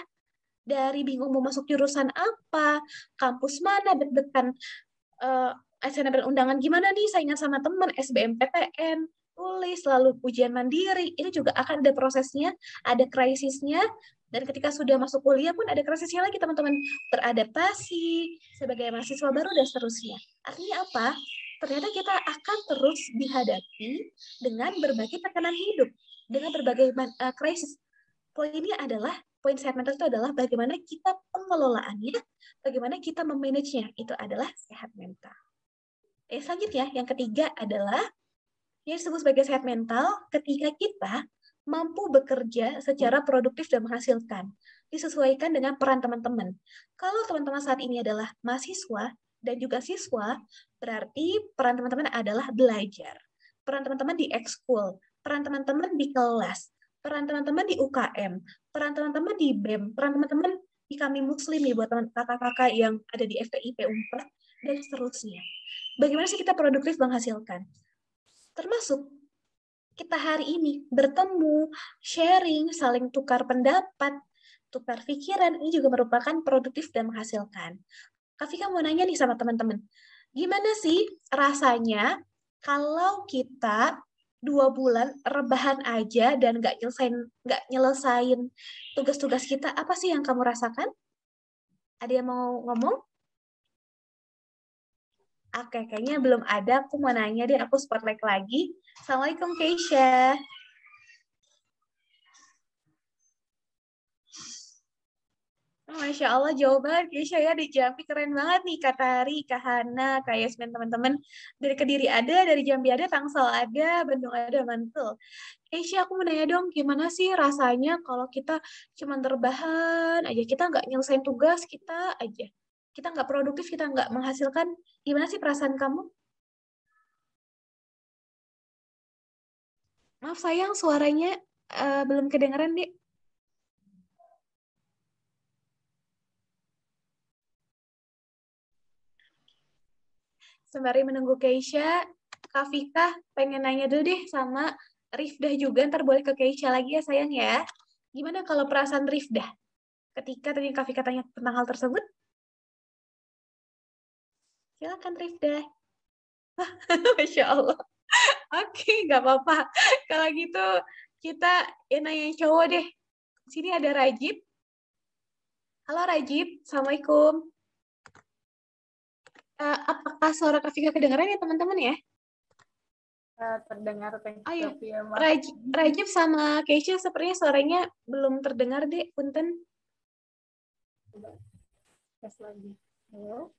S1: dari bingung mau masuk jurusan apa, kampus mana, deg-degan SNMPTN undangan gimana nih, saingan sama teman, SBMPTN, tulis, lalu ujian mandiri, ini juga akan ada prosesnya, ada krisisnya, dan ketika sudah masuk kuliah pun ada krisisnya lagi teman-teman, beradaptasi sebagai mahasiswa baru dan seterusnya. Artinya apa? Ternyata kita akan terus dihadapi dengan berbagai tekanan hidup, dengan berbagai krisis. Poinnya adalah, poin sehat mental itu adalah bagaimana kita pengelolaannya, bagaimana kita memanagenya, itu adalah sehat mental. Selanjutnya, yang ketiga adalah yang disebut sebagai sehat mental ketika kita mampu bekerja secara produktif dan menghasilkan, disesuaikan dengan peran teman-teman. Kalau teman-teman saat ini adalah mahasiswa dan juga siswa, berarti peran teman-teman adalah belajar. Peran teman-teman di ekskul, peran teman-teman di kelas, peran teman-teman di UKM, peran teman-teman di BEM, peran teman-teman di Kami Muslim nih buat kakak-kakak yang ada di FPIP Unpad, dan seterusnya. Bagaimana sih kita produktif menghasilkan? Termasuk kita hari ini bertemu, sharing, saling tukar pendapat, tukar pikiran, ini juga merupakan produktif dan menghasilkan. Kak Vika mau nanya nih sama teman-teman, gimana sih rasanya kalau kita 2 bulan rebahan aja dan nggak nyelesain tugas-tugas kita, apa sih yang kamu rasakan? Ada yang mau ngomong? Oke, kayaknya belum ada. Aku mau nanya deh, aku spotlight lagi. Assalamualaikum, Keisha. Masya Allah, jawaban Keisha ya di Jambi keren banget nih. Kak Tari, Kak Hana, Kak Yasmin, teman-teman. Dari Kediri ada, dari Jambi ada, Tangsel ada, Bandung ada, mantul. Keisha, aku mau nanya dong, gimana sih rasanya kalau kita cuma terbahan aja, kita nggak nyelesain tugas kita aja. Kita nggak produktif, kita nggak menghasilkan. Gimana sih perasaan kamu? Maaf sayang, suaranya belum kedengeran, Dek. Sembari menunggu Keisha, Kak Vika pengen nanya dulu deh sama Rifdah juga, ntar boleh ke Keisha lagi ya sayang ya. Gimana kalau perasaan Rifdah ketika tadi Kak Vika tanya tentang hal tersebut? Silakan Rifdah. Masya Allah. Oke, nggak apa-apa. Kalau gitu kita nanya yang cowok deh. Sini ada Rajib. Halo Rajib, Assalamualaikum. Apakah suara Kafika kedengaran ya teman-teman ya?
S5: Terdengar
S1: Oh iya,
S5: ya,
S1: Rajib sama Keisha sepertinya suaranya belum terdengar deh, punten.
S5: Tes lagi. Halo.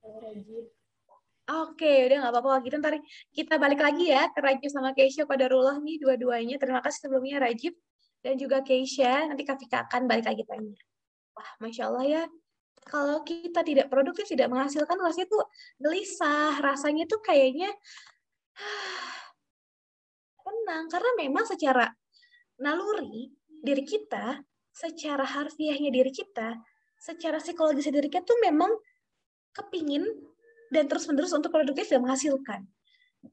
S5: Halo Rajib.
S1: Oke, udah nggak apa-apa. Gitu ntar kita balik lagi ya ke Rajib sama Keisha, Qadarullah nih dua-duanya. Terima kasih sebelumnya Rajib dan juga Keisha. Nanti Kafika akan balik lagi tanya. Wah, Masya Allah ya. Kalau kita tidak produktif, tidak menghasilkan, rasanya tuh gelisah. Rasanya tuh kayaknya tenang. Karena memang secara naluri diri kita, secara harfiahnya diri kita, secara psikologis diri kita tuh memang kepingin dan terus-menerus untuk produktif dan menghasilkan.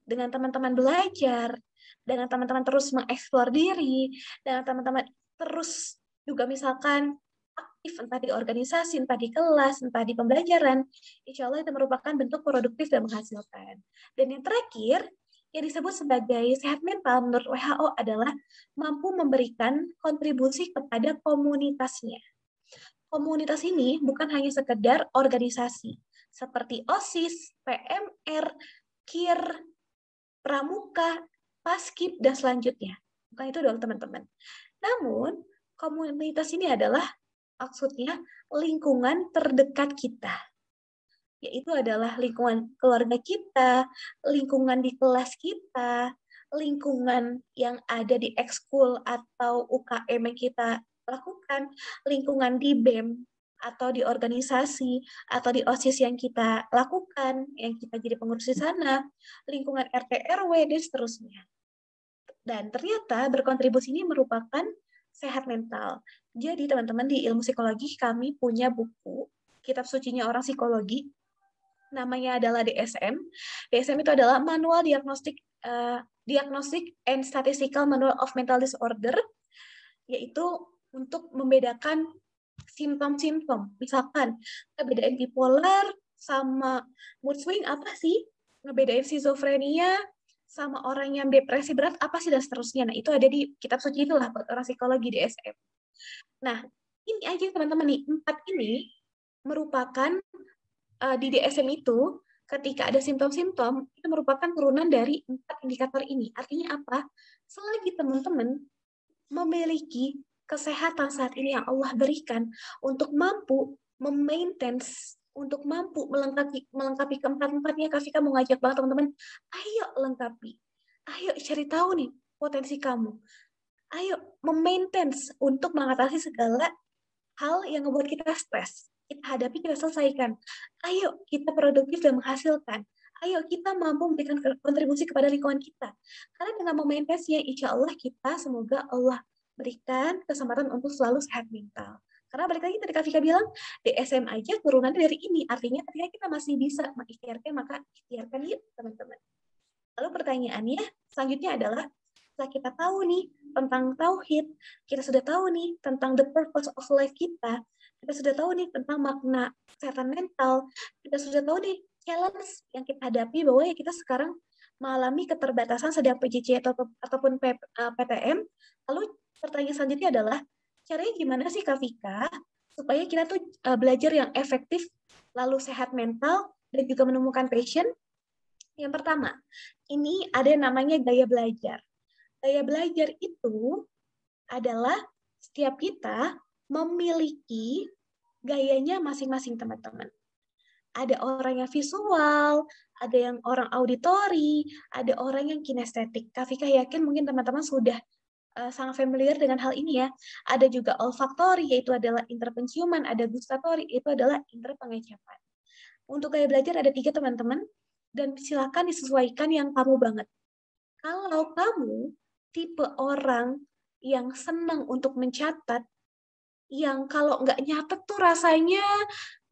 S1: Dengan teman-teman belajar, dengan teman-teman terus mengeksplor diri, dengan teman-teman terus juga misalkan aktif, entah di organisasi, entah di kelas, entah di pembelajaran, insya Allah itu merupakan bentuk produktif dan menghasilkan. Dan yang terakhir, yang disebut sebagai sehat mental menurut WHO adalah mampu memberikan kontribusi kepada komunitasnya. Komunitas ini bukan hanya sekedar organisasi, seperti OSIS, PMR, KIR, Pramuka, Paskib, dan selanjutnya. Bukan itu doang teman-teman. Namun, komunitas ini adalah maksudnya lingkungan terdekat kita. Yaitu adalah lingkungan keluarga kita, lingkungan di kelas kita, lingkungan yang ada di ekskul atau UKM yang kita lakukan, lingkungan di BEM, atau di organisasi, atau di OSIS yang kita lakukan, yang kita jadi pengurus di sana, lingkungan RT RW, dan seterusnya. Dan ternyata berkontribusi ini merupakan sehat mental. Jadi teman-teman di ilmu psikologi kami punya buku, kitab sucinya orang psikologi, namanya adalah DSM. DSM itu adalah Manual Diagnostic and Statistical Manual of Mental Disorder, yaitu untuk membedakan simptom-simptom. Misalkan, ngebedain bipolar sama mood swing apa sih? Ngebedain schizofrenia sama orang yang depresi berat apa sih dan seterusnya. Nah, itu ada di kitab suci itulah buat orang psikologi DSM. Nah, ini aja teman-teman nih, 4 ini merupakan di DSM itu ketika ada simptom-simptom itu merupakan turunan dari 4 indikator ini. Artinya apa? Selagi teman-teman memiliki kesehatan saat ini yang Allah berikan untuk mampu memaintain, untuk mampu melengkapi keempat-empatnya, Kafika mau ngajak banget teman-teman, ayo lengkapi, ayo cari tahu nih potensi kamu, ayo memaintain untuk mengatasi segala hal yang membuat kita stres, kita hadapi, kita selesaikan, ayo kita produktif dan menghasilkan, ayo kita mampu memberikan kontribusi kepada lingkungan kita, karena dengan memaintainnya, insya Allah kita semoga Allah berikan kesempatan untuk selalu sehat mental. Karena balik lagi tadi Kak Fika bilang, DSM aja turunannya dari ini. Artinya ketika kita masih bisa mengikhtiarkan, maka ikhtiarkan yuk teman-teman. Lalu pertanyaannya selanjutnya adalah, setelah kita tahu nih tentang tauhid, kita sudah tahu nih tentang the purpose of life kita sudah tahu nih tentang makna kesehatan mental, kita sudah tahu nih challenge yang kita hadapi bahwa ya kita sekarang mengalami keterbatasan sedang PJJ ataupun PTM. Lalu pertanyaan selanjutnya adalah, caranya gimana sih Kak Fika supaya kita tuh belajar yang efektif, lalu sehat mental, dan juga menemukan passion? Yang pertama, ini ada namanya gaya belajar. Gaya belajar itu adalah setiap kita memiliki gayanya masing-masing teman-teman. Ada orang yang visual, ada yang orang auditori, ada orang yang kinestetik. Kak Fika yakin mungkin teman-teman sudah sangat familiar dengan hal ini ya. Ada juga olfaktori, yaitu adalah indera penciuman, ada gustatori, itu adalah indera pengecapan. Untuk gaya belajar ada 3 teman-teman, dan silakan disesuaikan yang kamu banget. Kalau kamu tipe orang yang senang untuk mencatat, yang kalau nggak nyatet tuh rasanya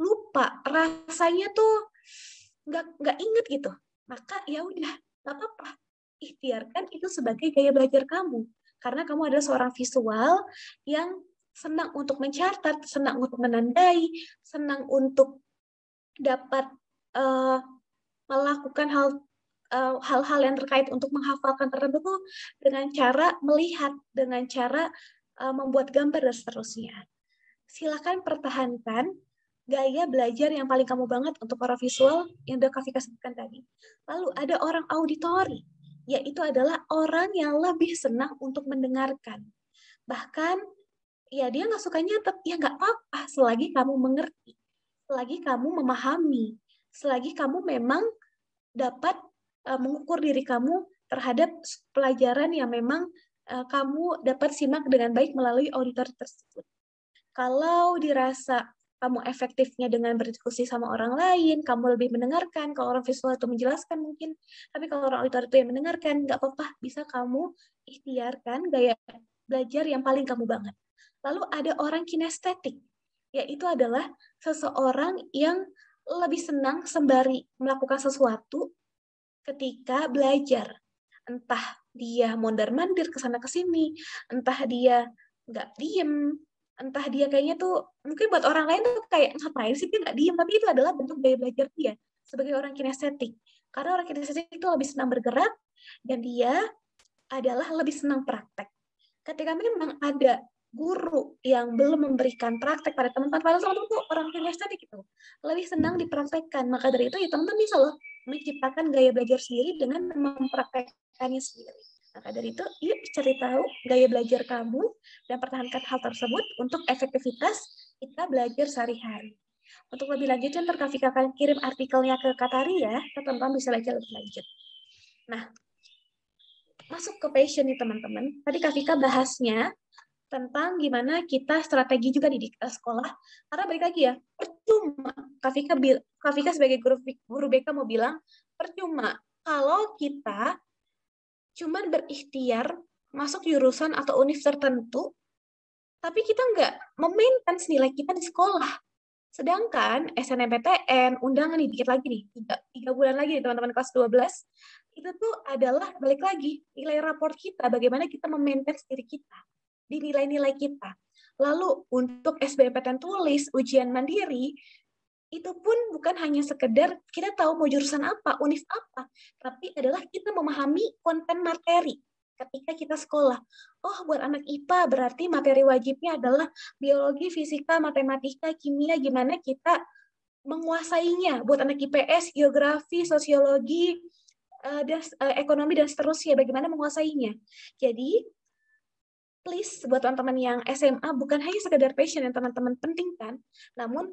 S1: lupa, rasanya tuh nggak inget gitu, maka ya udah, nggak apa-apa. Ikhtiarkan itu sebagai gaya belajar kamu. Karena kamu adalah seorang visual yang senang untuk mencatat, senang untuk menandai, senang untuk dapat melakukan hal hal-hal yang terkait untuk menghafalkan tertentu tuh dengan cara melihat, dengan cara membuat gambar dan seterusnya. Silakan pertahankan gaya belajar yang paling kamu banget untuk orang visual yang udah Kak Vika sebutkan tadi. Lalu ada orang auditori, yaitu adalah orang yang lebih senang untuk mendengarkan. Bahkan ya dia nggak suka nyatet, ya nggak apa-apa selagi kamu mengerti, selagi kamu memahami, selagi kamu memang dapat mengukur diri kamu terhadap pelajaran yang memang kamu dapat simak dengan baik melalui auditor tersebut. Kalau dirasa kamu efektifnya dengan berdiskusi sama orang lain, kamu lebih mendengarkan, kalau orang visual itu menjelaskan mungkin, tapi kalau orang auditor itu yang mendengarkan, nggak apa-apa, bisa kamu ikhtiarkan gaya belajar yang paling kamu banget. Lalu ada orang kinestetik, yaitu adalah seseorang yang lebih senang sembari melakukan sesuatu ketika belajar. Entah dia mondar-mandir ke sana ke sini, entah dia nggak diem, entah dia kayaknya tuh, mungkin buat orang lain tuh kayak ngapain sih dia nggak diem, tapi itu adalah bentuk gaya belajar dia sebagai orang kinestetik. Karena orang kinestetik itu lebih senang bergerak, dan dia adalah lebih senang praktek. Ketika memang ada guru yang belum memberikan praktek pada teman-teman, padahal teman-teman tuh orang kinestetik itu lebih senang dipraktekkan. Maka dari itu ya teman-teman bisa loh menciptakan gaya belajar sendiri dengan mempraktekkannya sendiri. Maka dari itu, yuk cari tahu gaya belajar kamu dan pertahankan hal tersebut untuk efektivitas kita belajar sehari-hari. Untuk lebih lanjutnya, ntar Kak Vika akan kirim artikelnya ke Katari ya, teman-teman bisa belajar lebih lanjut. Nah, masuk ke passion nih teman-teman. Tadi Kak Vika bahasnya tentang gimana kita strategi juga di sekolah. Karena balik lagi ya, percuma Kak Vika sebagai guru BK mau bilang, percuma kalau kita cuman berikhtiar masuk jurusan atau univ tertentu, tapi kita nggak memaintain nilai kita di sekolah. Sedangkan SNMPTN, undangan nih, dikit lagi nih, 3 bulan lagi nih teman-teman kelas 12, itu tuh adalah balik lagi nilai raport kita, bagaimana kita memaintain diri kita di nilai-nilai kita. Lalu untuk SBMPTN tulis, ujian mandiri, itu pun bukan hanya sekedar kita tahu mau jurusan apa, univ apa, tapi adalah kita memahami konten materi ketika kita sekolah. Oh, buat anak IPA berarti materi wajibnya adalah biologi, fisika, matematika, kimia, gimana kita menguasainya. Buat anak IPS, geografi, sosiologi, ekonomi, dan seterusnya, bagaimana menguasainya. Jadi, please, buat teman-teman yang SMA, bukan hanya sekedar passion yang teman-teman pentingkan, namun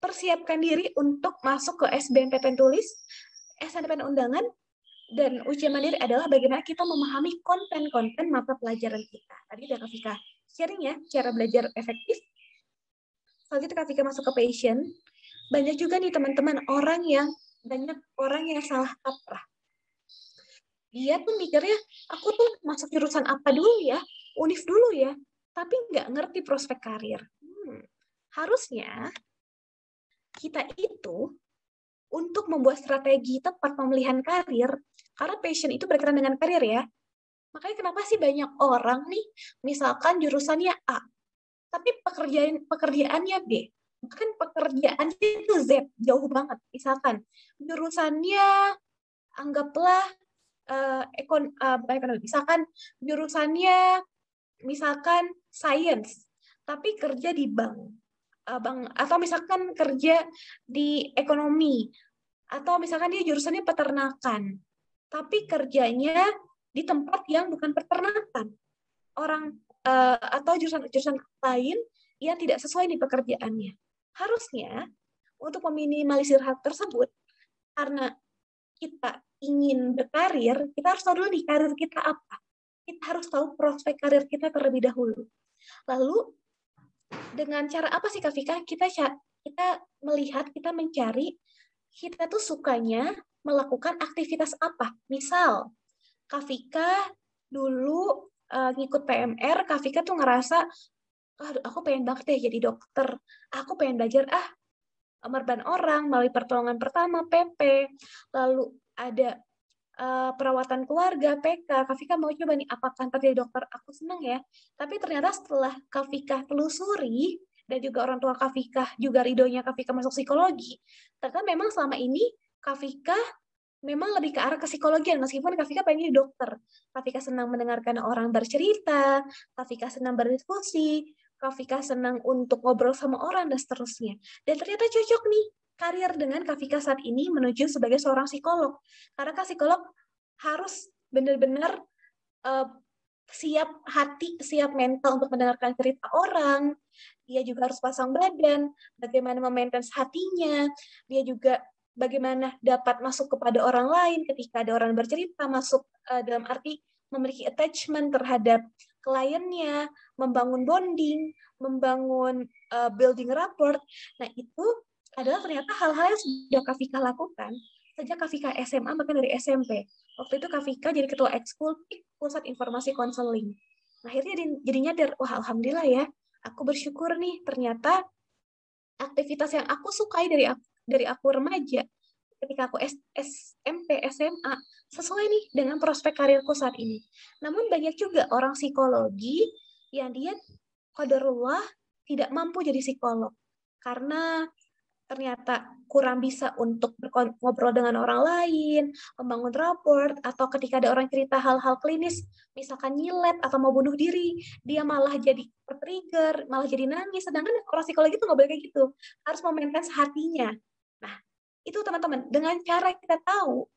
S1: persiapkan diri untuk masuk ke SBMPTN tulis, SNMPTN undangan, dan ujian mandiri adalah bagaimana kita memahami konten-konten mata pelajaran kita. Tadi udah Kak Vika sharing ya, cara belajar efektif. Selanjutnya Kak Vika masuk ke passion. Banyak juga nih teman-teman banyak orang yang salah kaprah. Dia tuh mikirnya, aku tuh masuk jurusan apa dulu ya, univ dulu ya, tapi nggak ngerti prospek karir. Harusnya kita itu untuk membuat strategi tepat pemilihan karir, karena passion itu berkaitan dengan karir ya. Makanya kenapa sih banyak orang nih, misalkan jurusannya A, tapi pekerjaannya B, bahkan pekerjaannya itu Z, jauh banget. Misalkan jurusannya, anggaplah ekonomi, misalkan science, tapi kerja di bank, atau misalkan kerja di ekonomi, atau misalkan dia jurusannya peternakan, tapi kerjanya di tempat yang bukan peternakan, atau jurusan lain yang tidak sesuai di pekerjaannya. Harusnya untuk meminimalisir hal tersebut, karena kita ingin berkarir, kita harus tahu dulu nih karir kita apa. Kita harus tahu prospek karir kita terlebih dahulu. Lalu dengan cara apa sih Kak Vika? Kita melihat, kita mencari, kita tuh sukanya melakukan aktivitas apa. Misal, Kak Vika dulu ngikut PMR, Kak Vika tuh ngerasa, aku pengen banget deh jadi dokter. Aku pengen belajar merban orang melalui pertolongan pertama, PP. Lalu ada perawatan keluarga, PK. Kak Vika mau coba nih, apakah ntar jadi dokter? Aku seneng ya. Tapi ternyata setelah Kak Vika telusuri, dan juga orang tua Kak Vika juga ridhonya Kak Vika masuk psikologi, ternyata memang selama ini Kak Vika memang lebih ke arah kesikologian, meskipun Kak Vika pengen jadi dokter. Kak Vika senang mendengarkan orang bercerita, Kak Vika senang berdiskusi, Kak Vika senang untuk ngobrol sama orang, dan seterusnya. Dan ternyata cocok nih karir dengan Kak Vika saat ini menuju sebagai seorang psikolog. Karena Kak psikolog harus benar-benar siap hati, siap mental untuk mendengarkan cerita orang. Dia juga harus pasang badan, bagaimana memaintain hatinya. Dia juga bagaimana dapat masuk kepada orang lain ketika ada orang bercerita, masuk dalam arti memiliki attachment terhadap kliennya, membangun bonding, membangun building rapport. Nah, itu adalah ternyata hal-hal yang sudah Kak Vika lakukan sejak Kak Vika SMA, bahkan dari SMP. Waktu itu Kak Vika jadi ketua ekskul Pusat Informasi Konseling. Nah, akhirnya jadi nyadar, wah alhamdulillah ya, aku bersyukur nih, ternyata aktivitas yang aku sukai dari aku remaja, ketika aku SMP, SMA, sesuai nih dengan prospek karirku saat ini. Namun banyak juga orang psikologi yang dia qadarullah tidak mampu jadi psikolog karena ternyata kurang bisa untuk ngobrol dengan orang lain, membangun rapport, atau ketika ada orang cerita hal-hal klinis, misalkan nyilet atau mau bunuh diri, dia malah jadi trigger, malah jadi nangis, sedangkan orang psikologi itu nggak boleh kayak gitu, harus memaintain hatinya. Nah, itu teman-teman, dengan cara kita tahu,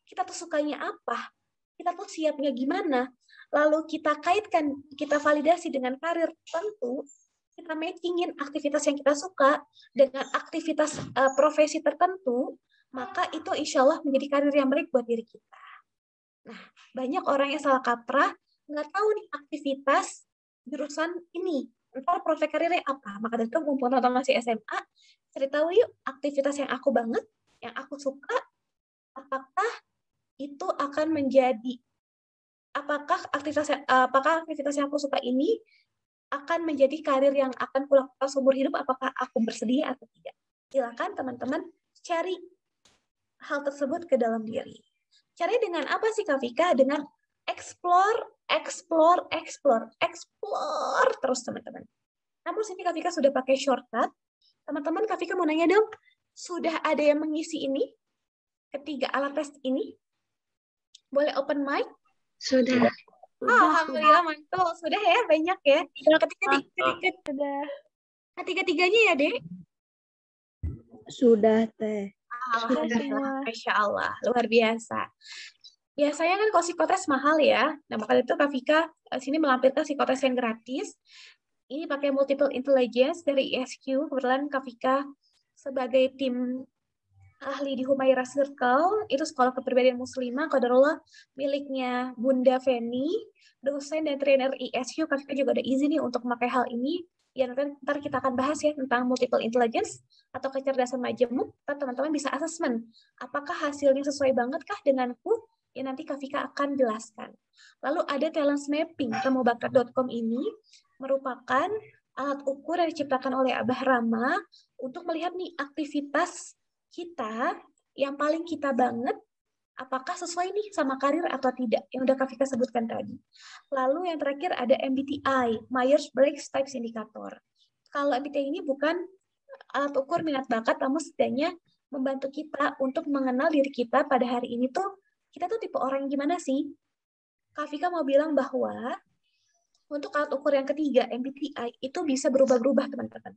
S1: kita tuh sukanya apa, kita tuh siapnya gimana, lalu kita kaitkan, kita validasi dengan karir tertentu, kita matchingin aktivitas yang kita suka dengan aktivitas profesi tertentu, maka itu insya Allah menjadi karir yang baik buat diri kita. Nah, banyak orang yang salah kaprah, nggak tahu nih aktivitas jurusan ini, ntar prospek karirnya apa. Maka dari itu, mumpung teman-teman masih SMA, cari tahu yuk aktivitas yang aku banget, yang aku suka, apakah itu akan menjadi, apakah aktivitas yang aku suka ini akan menjadi karir yang akan kulakukan seumur hidup, apakah aku bersedia atau tidak. Silakan teman-teman cari hal tersebut ke dalam diri. Caranya dengan apa sih Kak Vika? Dengan explore terus teman-teman. Namun sini Kak Vika sudah pakai shortcut. Teman-teman, Kak Vika mau nanya dong, sudah ada yang mengisi ini? Ketiga alat tes ini? Boleh open mic?
S4: Sudah.
S1: Alhamdulillah mantul, sudah ya, banyak ya. Ketiga-tiganya ya, Dek?
S3: Sudah, Teh.
S1: Alhamdulillah, Masya Allah, luar biasa. Biasanya kan kalau psikotes mahal ya. Nah, maka itu Kak Vika sini melampirkan psikotes yang gratis. Ini pakai multiple intelligence dari ISQ. Kebetulan Kak Vika sebagai tim ahli di Humaira Circle, itu sekolah kepribadian muslimah, qadarullah miliknya Bunda Feni, dosen dan trainer ISQ. Kak Vika juga ada izin nih untuk memakai hal ini. Ya, nanti kita akan bahas ya tentang multiple intelligence atau kecerdasan majemuk. Teman-teman bisa asesmen apakah hasilnya sesuai banget kah denganku. Ya, nanti Kak Vika akan jelaskan. Lalu ada talent mapping. Temubakat.com ini merupakan alat ukur yang diciptakan oleh Abah Rama untuk melihat nih aktivitas kita yang paling kita banget, apakah sesuai nih sama karir atau tidak, yang udah Kak Vika sebutkan tadi. Lalu yang terakhir ada MBTI, Myers-Briggs Types Indicator. Kalau MBTI ini bukan alat ukur minat bakat, namun setidaknya membantu kita untuk mengenal diri kita pada hari ini tuh, kita tuh tipe orang gimana sih? Kak Vika mau bilang bahwa untuk alat ukur yang ketiga, MBTI, itu bisa berubah-berubah, teman-teman.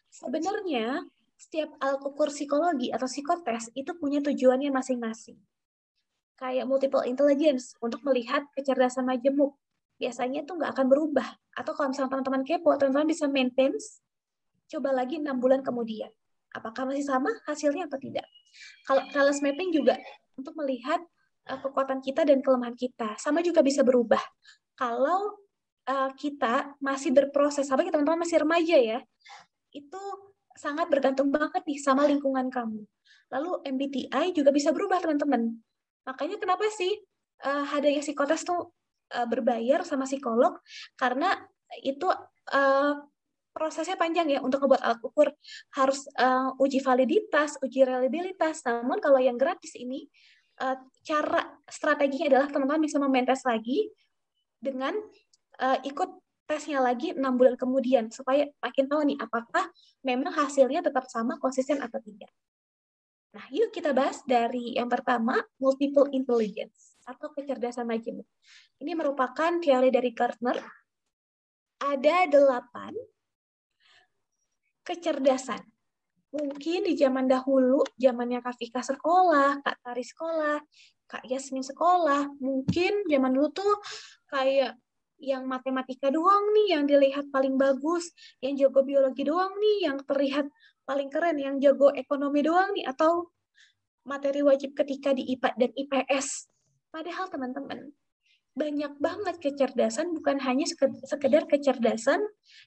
S1: Sebenarnya, setiap alat ukur psikologi atau psikotes itu punya tujuannya masing-masing. Kayak multiple intelligence untuk melihat kecerdasan majemuk. Biasanya itu nggak akan berubah. Atau kalau misalnya teman-teman kepo, teman-teman bisa maintain, coba lagi 6 bulan kemudian. Apakah masih sama hasilnya atau tidak? Kalau talent mapping juga untuk melihat kekuatan kita dan kelemahan kita. Sama juga bisa berubah. Kalau kita masih berproses, apalagi teman-teman masih remaja ya, itu sangat bergantung banget nih sama lingkungan kamu. Lalu MBTI juga bisa berubah, teman-teman. Makanya kenapa sih adanya psikotes tuh berbayar sama psikolog? Karena itu prosesnya panjang ya untuk membuat alat ukur. Harus uji validitas, uji reliabilitas. Namun kalau yang gratis ini, cara strateginya adalah teman-teman bisa memaintain lagi dengan ikut tesnya lagi 6 bulan kemudian, supaya makin tahu nih apakah memang hasilnya tetap sama, konsisten atau tidak. Nah, yuk kita bahas dari yang pertama, multiple intelligence atau kecerdasan majemuk. Ini merupakan teori dari Gartner. Ada 8 kecerdasan. Mungkin di zaman dahulu, zamannya Kak Vika sekolah, Kak Tari sekolah, Kak Yasmin sekolah, mungkin zaman dulu tuh kayak yang matematika doang nih yang dilihat paling bagus, yang jago biologi doang nih yang terlihat paling keren, yang jago ekonomi doang nih, atau materi wajib ketika di IPA dan IPS. Padahal teman-teman, banyak banget kecerdasan, bukan hanya sekedar kecerdasan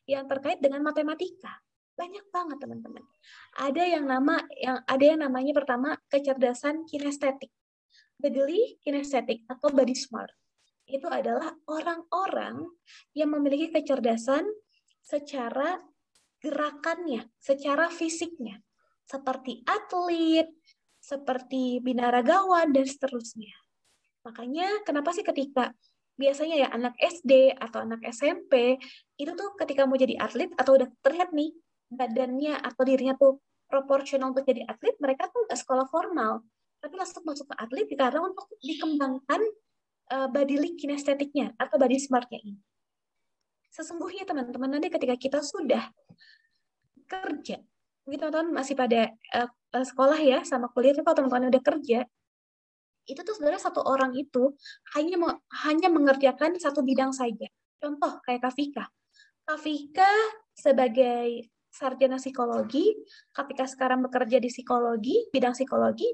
S1: yang terkait dengan matematika. Banyak banget teman-teman. Ada yang namanya pertama kecerdasan kinestetik. Bodily kinesthetic atau body smart. Itu adalah orang-orang yang memiliki kecerdasan secara gerakannya, secara fisiknya. Seperti atlet, seperti binaragawan, dan seterusnya. Makanya kenapa sih ketika biasanya ya anak SD atau anak SMP itu tuh ketika mau jadi atlet atau udah terlihat nih badannya atau dirinya tuh proporsional untuk jadi atlet, mereka tuh nggak sekolah formal, tapi langsung masuk ke atlet karena untuk dikembangkan body kinestetiknya atau body smartnya ini. Sesungguhnya teman-teman, nanti ketika kita sudah kerja, mungkin teman-teman masih pada sekolah ya sama kuliah, tapi kalau teman-teman udah kerja, itu tuh sebenarnya satu orang itu hanya mengerjakan satu bidang saja. Contoh kayak Kak Vika. Kak Vika sebagai sarjana psikologi, Kak Vika sekarang bekerja di psikologi, bidang psikologi,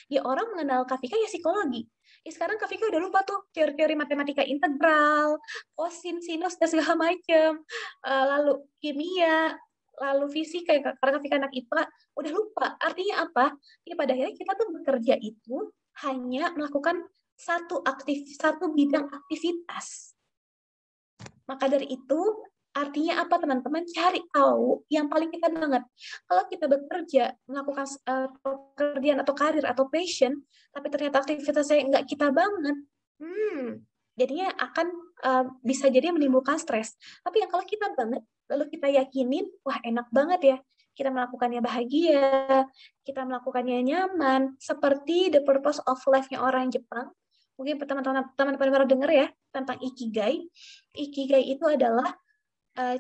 S1: ya orang mengenal Kak Vika ya psikologi. Ya sekarang Kak Vika udah lupa tuh teori-teori matematika integral, kosin, sinus, dan segala macam. Lalu kimia, lalu fisika, karena Kak Vika anak IPA, udah lupa. Artinya apa? Ya pada akhirnya kita tuh bekerja itu hanya melakukan satu bidang aktivitas. Maka dari itu, artinya apa teman-teman? Cari tahu yang paling kita banget. Kalau kita bekerja, melakukan pekerjaan atau karir atau passion, tapi ternyata aktivitasnya nggak kita banget, jadinya akan bisa jadi menimbulkan stres. Tapi yang kalau kita banget, lalu kita yakinin, wah enak banget ya, kita melakukannya bahagia, kita melakukannya nyaman, seperti the purpose of life-nya orang Jepang. Mungkin teman-teman pernah dengar ya tentang Ikigai. Ikigai itu adalah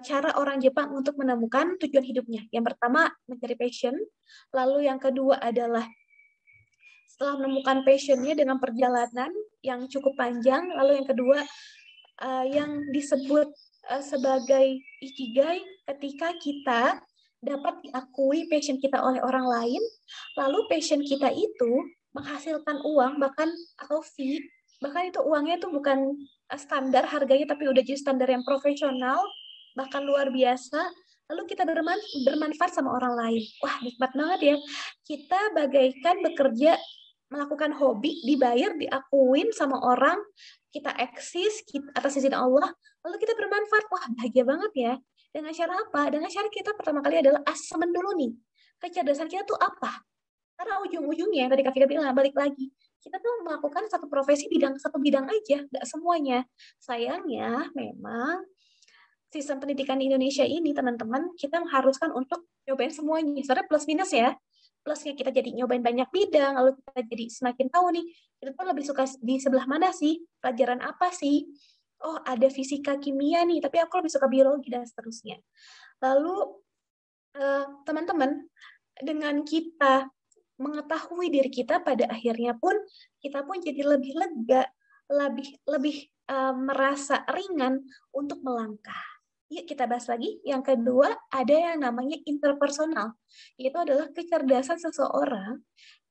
S1: cara orang Jepang untuk menemukan tujuan hidupnya. Yang pertama, mencari passion. Lalu yang kedua adalah setelah menemukan passion-nya dengan perjalanan yang cukup panjang. Lalu yang kedua, yang disebut sebagai Ikigai, ketika kita dapat diakui passion kita oleh orang lain, lalu passion kita itu menghasilkan uang, bahkan atau fee, bahkan itu uangnya itu bukan standar harganya, tapi udah jadi standar yang profesional, bahkan luar biasa, lalu kita bermanfaat sama orang lain. Wah, nikmat banget ya. Kita bagaikan bekerja, melakukan hobi, dibayar, diakuin sama orang, kita eksis atas izin Allah, lalu kita bermanfaat. Wah, bahagia banget ya. Dengan cara apa? Dengan cara kita pertama kali adalah assessment dulu nih. Kecerdasan kita tuh apa? Karena ujung-ujungnya, tadi Kak Vika bilang, balik lagi, kita tuh melakukan satu profesi satu bidang aja, nggak semuanya. Sayangnya, memang sistem pendidikan di Indonesia ini, teman-teman, kita mengharuskan untuk nyobain semuanya. Sebenarnya plus minus ya. Plusnya kita jadi nyobain banyak bidang, lalu kita jadi semakin tahu nih, kita tuh lebih suka di sebelah mana sih? Pelajaran apa sih? Oh, ada fisika, kimia nih, tapi aku lebih suka biologi, dan seterusnya. Lalu, teman-teman, dengan kita mengetahui diri kita, pada akhirnya pun kita pun jadi lebih lega, lebih merasa ringan untuk melangkah. Yuk kita bahas lagi. Yang kedua, ada yang namanya interpersonal. Itu adalah kecerdasan seseorang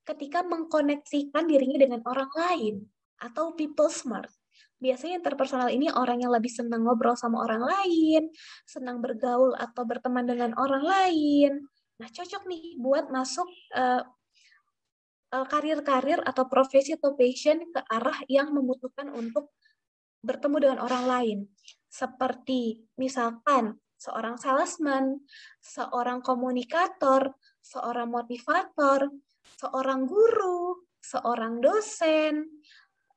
S1: ketika mengkoneksikan dirinya dengan orang lain, atau people smart. Biasanya interpersonal ini orang yang lebih senang ngobrol sama orang lain, senang bergaul atau berteman dengan orang lain. Nah, cocok nih buat masuk karir-karir atau profesi atau passion ke arah yang membutuhkan untuk bertemu dengan orang lain. Seperti misalkan seorang salesman, seorang komunikator, seorang motivator, seorang guru, seorang dosen,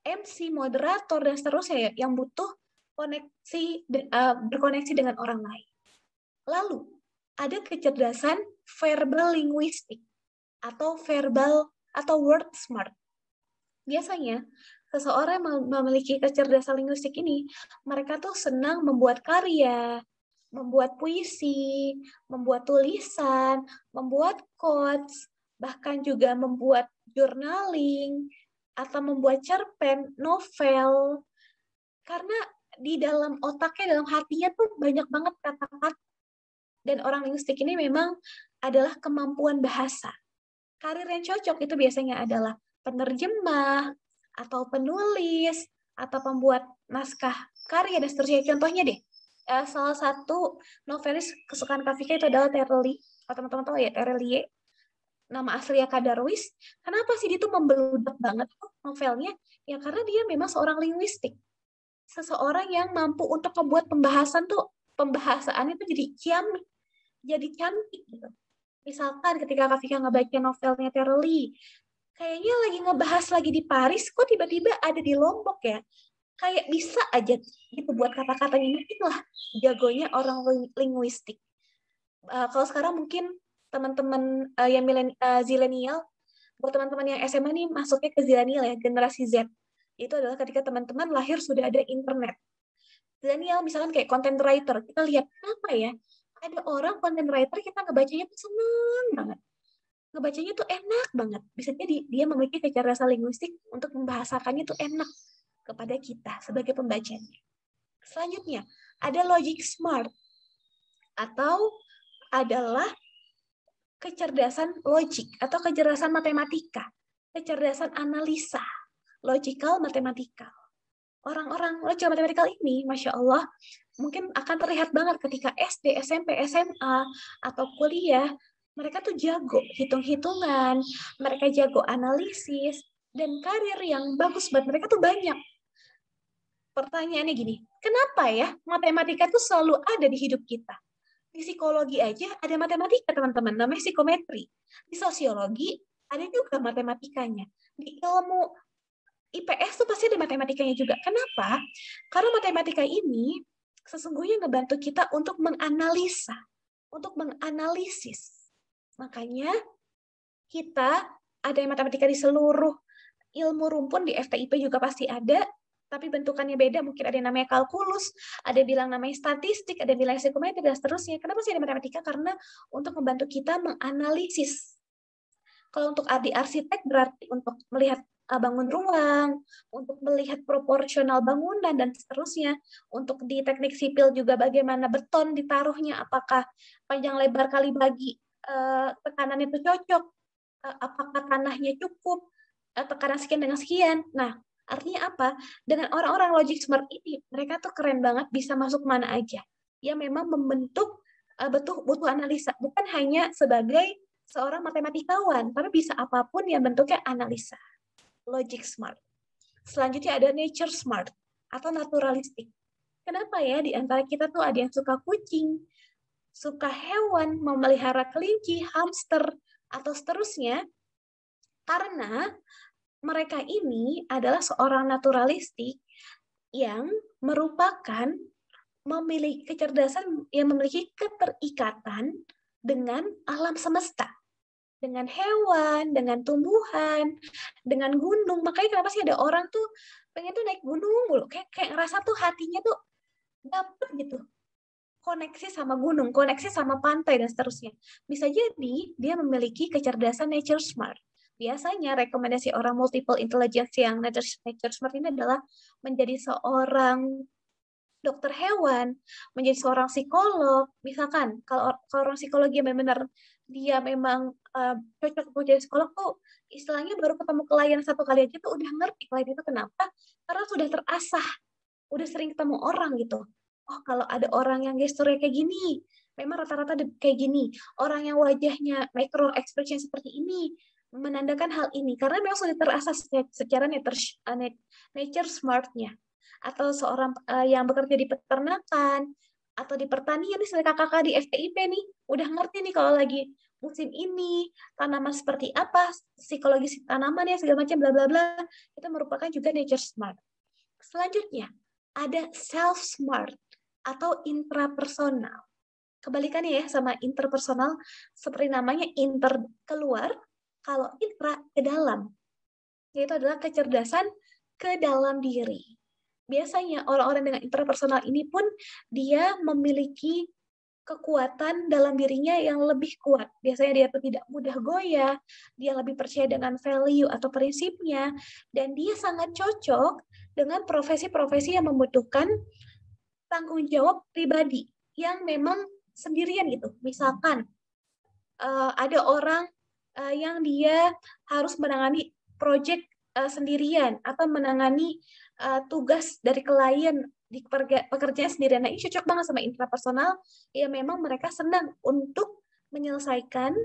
S1: MC, moderator, dan seterusnya yang butuh berkoneksi dengan orang lain. Lalu, ada kecerdasan verbal linguistik. atau verbal atau word smart. Biasanya, seseorang yang memiliki kecerdasan linguistik ini, mereka tuh senang membuat karya, membuat puisi, membuat tulisan, membuat quotes, bahkan juga membuat journaling, atau membuat cerpen, novel. Karena di dalam otaknya, dalam hatinya tuh banyak banget kata-kata. Dan orang linguistik ini memang adalah kemampuan bahasa. Karir yang cocok itu biasanya adalah penerjemah, atau penulis, atau pembuat naskah karya, dan seterusnya. Contohnya deh, salah satu novelis kesukaan Kak Vika itu adalah Terelie. Kalau teman-teman tahu ya, Terelie. Nama aslinya Kak Darwis. Kenapa sih dia tuh membeludak banget novelnya? Ya karena dia memang seorang linguistik. Seseorang yang mampu untuk membuat pembahasannya tuh jadi ciamik, jadi cantik gitu. Misalkan ketika Kak Vika ngebaca novelnya Terelie, kayaknya lagi ngebahas lagi di Paris, kok tiba-tiba ada di Lombok ya? Kayak bisa aja gitu buat kata-katanya. Itulah jagonya orang linguistik. Kalau sekarang mungkin teman-teman yang zilenial, buat teman-teman yang SMA nih masuknya ke zilenial ya, generasi Z. Itu adalah ketika teman-teman lahir sudah ada internet. Zilenial misalkan kayak content writer, kita lihat apa ya? Ada orang content writer kita ngebacanya tuh seneng banget. Ngebacanya tuh enak banget. Bisa jadi dia memiliki kecerdasan linguistik untuk membahasakannya tuh enak kepada kita sebagai pembacanya. Selanjutnya, ada logic smart atau adalah kecerdasan logik atau kecerdasan matematika, kecerdasan analisa, logical matematikal. Orang-orang logical matematikal ini, Masya Allah, mungkin akan terlihat banget ketika SD, SMP, SMA, atau kuliah, mereka tuh jago hitung-hitungan, mereka jago analisis, dan karir yang bagus buat mereka tuh banyak. Pertanyaannya gini, kenapa ya matematika tuh selalu ada di hidup kita? Di psikologi aja ada matematika, teman-teman, namanya psikometri. Di sosiologi ada juga matematikanya. Di ilmu IPS tuh pasti ada matematikanya juga. Kenapa? Karena matematika ini sesungguhnya ngebantu kita untuk menganalisa, untuk menganalisis. Makanya kita ada matematika di seluruh ilmu rumpun, di FTIP juga pasti ada, tapi bentukannya beda. Mungkin ada yang namanya kalkulus, ada yang bilang namanya statistik, ada yang bilang psikometri, dan seterusnya. Kenapa sih ada matematika? Karena untuk membantu kita menganalisis. Kalau untuk di arsitek berarti untuk melihat bangun ruang, untuk melihat proporsional bangunan, dan seterusnya. Untuk di teknik sipil juga bagaimana beton ditaruhnya, apakah panjang lebar kali bagi tekanan itu cocok, apakah tanahnya cukup, tekanan sekian dengan sekian. Nah, artinya apa? Dengan orang-orang logic smart ini, mereka tuh keren banget, bisa masuk mana aja. Ya memang membentuk butuh analisa, bukan hanya sebagai seorang matematikawan, tapi bisa apapun yang bentuknya analisa. Logic smart. Selanjutnya ada nature smart atau naturalistik. Kenapa ya di antara kita tuh ada yang suka kucing, suka hewan, memelihara kelinci, hamster, atau seterusnya? Karena mereka ini adalah seorang naturalistik yang merupakan memiliki kecerdasan, yang memiliki keterikatan dengan alam semesta, dengan hewan, dengan tumbuhan, dengan gunung. Makanya kenapa sih ada orang tuh pengen tuh naik gunung mulu, kayak ngerasa tuh hatinya tuh dapet gitu, koneksi sama gunung, koneksi sama pantai, dan seterusnya. Bisa jadi dia memiliki kecerdasan nature smart. Biasanya rekomendasi orang multiple intelligence yang nature smart ini adalah menjadi seorang dokter hewan, menjadi seorang psikolog. Misalkan kalau orang psikologi yang benar-benar dia memang cocok untuk jadi psikolog tuh, istilahnya baru ketemu klien satu kali aja tuh udah ngerti klien itu kenapa, karena sudah terasah, udah sering ketemu orang gitu. Oh, kalau ada orang yang gesturnya kayak gini, memang rata-rata kayak gini. Orang yang wajahnya micro expression seperti ini, menandakan hal ini. Karena memang sudah terasah secara nature smart-nya. Atau seorang yang bekerja di peternakan, atau di pertanian, nih kakak-kakak di FTIP nih, udah ngerti nih kalau lagi musim ini, tanaman seperti apa, psikologi tanaman ya, segala macam, bla bla bla. Itu merupakan juga nature smart. Selanjutnya, ada self smart atau intrapersonal. Kebalikannya ya sama interpersonal, seperti namanya inter keluar, Kalau intra, ke dalam. Yaitu adalah kecerdasan ke dalam diri. Biasanya orang-orang dengan intrapersonal ini pun dia memiliki kekuatan dalam dirinya yang lebih kuat. Biasanya dia tuh tidak mudah goyah, dia lebih percaya dengan value atau prinsipnya, dan dia sangat cocok dengan profesi-profesi yang membutuhkan tanggung jawab pribadi yang memang sendirian gitu. Misalkan ada orang yang dia harus menangani proyek sendirian atau menangani tugas dari klien di pekerjaan sendirian. Nah, ini cocok banget sama intrapersonal. Ya memang mereka senang untuk menyelesaikan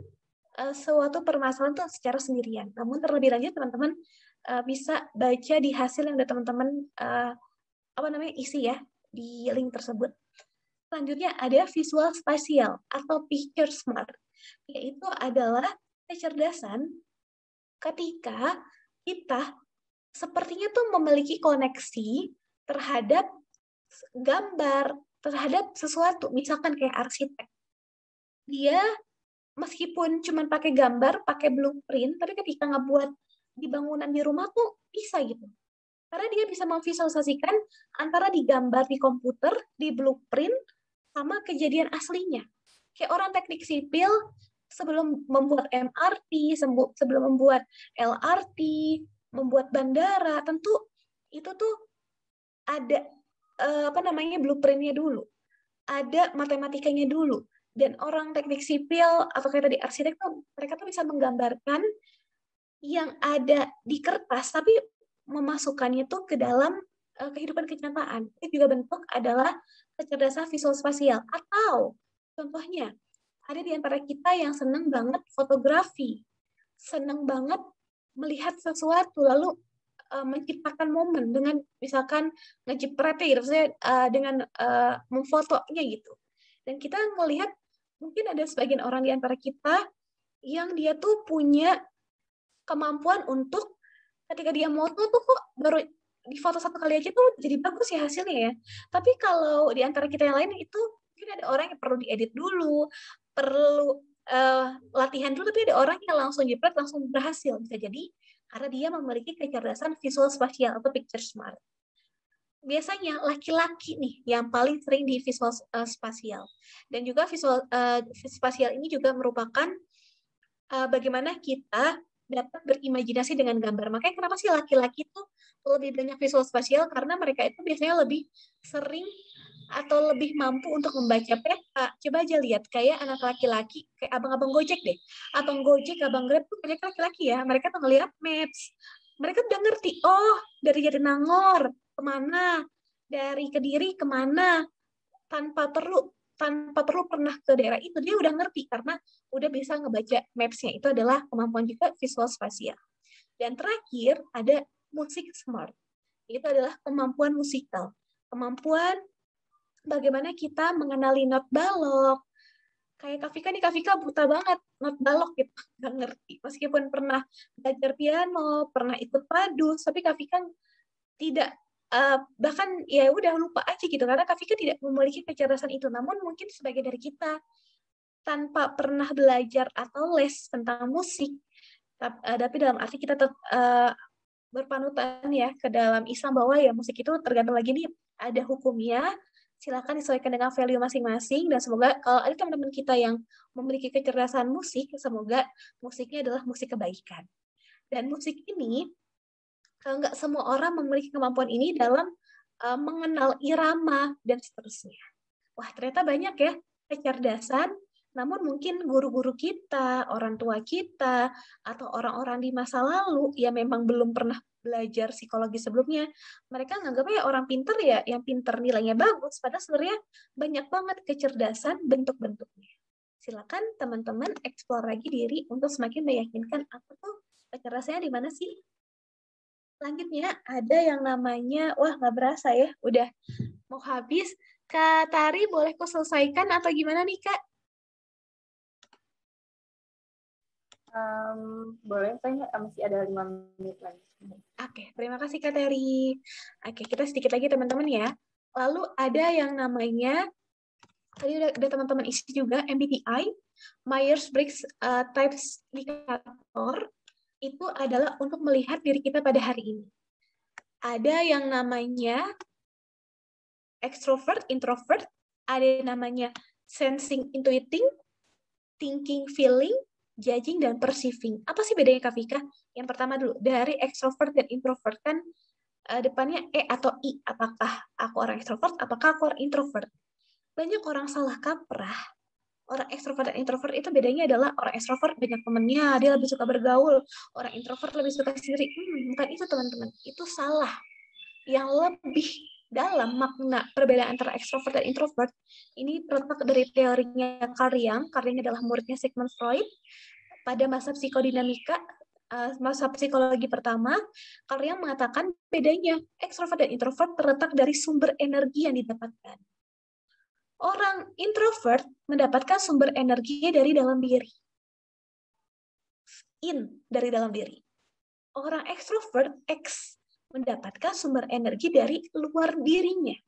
S1: suatu permasalahan itu secara sendirian. Namun terlebih lanjut teman-teman bisa baca di hasil yang udah teman-teman isi ya di link tersebut. Selanjutnya ada visual spasial atau picture smart, yaitu adalah kecerdasan ketika kita sepertinya tuh memiliki koneksi terhadap gambar, terhadap sesuatu, misalkan kayak arsitek. Dia meskipun cuma pakai gambar, pakai blueprint, tapi ketika ngebuat di bangunan di rumah tuh bisa gitu. Karena dia bisa memvisualisasikan antara di gambar di komputer, di blueprint, sama kejadian aslinya. Kayak orang teknik sipil, sebelum membuat MRT, sebelum membuat LRT, membuat bandara, tentu itu tuh ada blueprintnya dulu, ada matematikanya dulu, dan orang teknik sipil atau kayak tadi arsitek tuh mereka tuh bisa menggambarkan yang ada di kertas, tapi memasukkannya tuh ke dalam kehidupan kenyataan. Itu juga bentuk adalah kecerdasan visual spasial. Atau contohnya ada di antara kita yang senang banget fotografi, senang banget melihat sesuatu lalu menciptakan momen dengan misalkan ngejepret gitu, dengan memfotonya gitu. Dan kita melihat mungkin ada sebagian orang di antara kita yang dia tuh punya kemampuan untuk ketika dia moto tuh kok baru di foto satu kali aja tuh jadi bagus ya hasilnya ya. Tapi kalau di antara kita yang lain itu mungkin ada orang yang perlu diedit dulu, perlu latihan dulu, tapi ada orang yang langsung jepret langsung berhasil. Bisa jadi karena dia memiliki kecerdasan visual spasial atau picture smart. Biasanya laki-laki nih yang paling sering di visual spasial. Dan juga visual spasial ini juga merupakan bagaimana kita dapat berimajinasi dengan gambar. Makanya kenapa sih laki-laki itu lebih banyak visual spasial? Karena mereka itu biasanya lebih sering atau lebih mampu untuk membaca peta. Coba aja lihat, kayak anak laki-laki, kayak abang-abang Gojek deh. Abang Gojek, abang Grab tuh banyak laki-laki ya. Mereka tuh ngeliat maps. Mereka udah ngerti, oh dari Jatinangor kemana, dari Kediri kemana, tanpa perlu pernah ke daerah itu, dia udah ngerti karena udah bisa ngebaca maps-nya. Itu adalah kemampuan juga visual spasial. Dan terakhir ada musik smart. Itu adalah kemampuan musikal. Kemampuan bagaimana kita mengenali not balok. Kayak Kak Vika buta banget not balok gitu, nggak ngerti. Meskipun pernah belajar piano, pernah ikut padu, tapi Kak Vika tidak bahkan ya udah lupa aja gitu karena Kak Vika tidak memiliki kecerdasan itu. Namun mungkin sebagai dari kita tanpa pernah belajar atau les tentang musik, tapi dalam arti kita tetap berpanutan ya ke dalam Islam bahwa ya musik itu tergantung lagi nih ada hukumnya. Silakan disesuaikan dengan value masing-masing, dan semoga kalau ada teman-teman kita yang memiliki kecerdasan musik, semoga musiknya adalah musik kebaikan. Dan musik ini nggak semua orang memiliki kemampuan ini dalam mengenal irama dan seterusnya. Wah, ternyata banyak ya kecerdasan, namun mungkin guru-guru kita, orang tua kita, atau orang-orang di masa lalu yang memang belum pernah belajar psikologi sebelumnya, mereka nganggapnya orang pinter ya, yang pinter nilainya bagus, padahal sebenarnya banyak banget kecerdasan bentuk-bentuknya. Silakan teman-teman eksplor lagi diri untuk semakin meyakinkan apa tuh kecerdasannya di mana sih. Selanjutnya ada yang namanya, wah nggak berasa ya, udah mau habis. Kak Tari, boleh ku selesaikan atau gimana nih Kak?
S5: Boleh, saya masih ada 5 menit lagi.
S1: Oke, terima kasih Kak Tari. Oke, kita sedikit lagi teman-teman ya. Lalu ada yang namanya Tadi udah teman-teman isi juga MBTI, Myers-Briggs Types Indicator, itu adalah untuk melihat diri kita pada hari ini. Ada yang namanya extrovert, introvert, ada yang namanya sensing, intuiting, thinking, feeling, judging, dan perceiving. Apa sih bedanya Kak Vika? Yang pertama dulu, dari extrovert dan introvert kan depannya E atau I. Apakah aku orang extrovert, apakah aku orang introvert? Banyak orang salah kaprah. Orang extrovert dan introvert itu bedanya adalah orang extrovert banyak temennya, dia lebih suka bergaul. Orang introvert lebih suka sendiri. Bukan itu teman-teman, itu salah. Yang lebih dalam makna perbedaan antara extrovert dan introvert, ini terletak dari teorinya Carl Jung. Carl Jung adalah muridnya Sigmund Freud. Pada masa psikodinamika, masa psikologi pertama, Carl Jung mengatakan bedanya extrovert dan introvert terletak dari sumber energi yang didapatkan. Orang introvert mendapatkan sumber energi dari dalam diri. Dari dalam diri. Orang extrovert, mendapatkan sumber energi dari luar dirinya.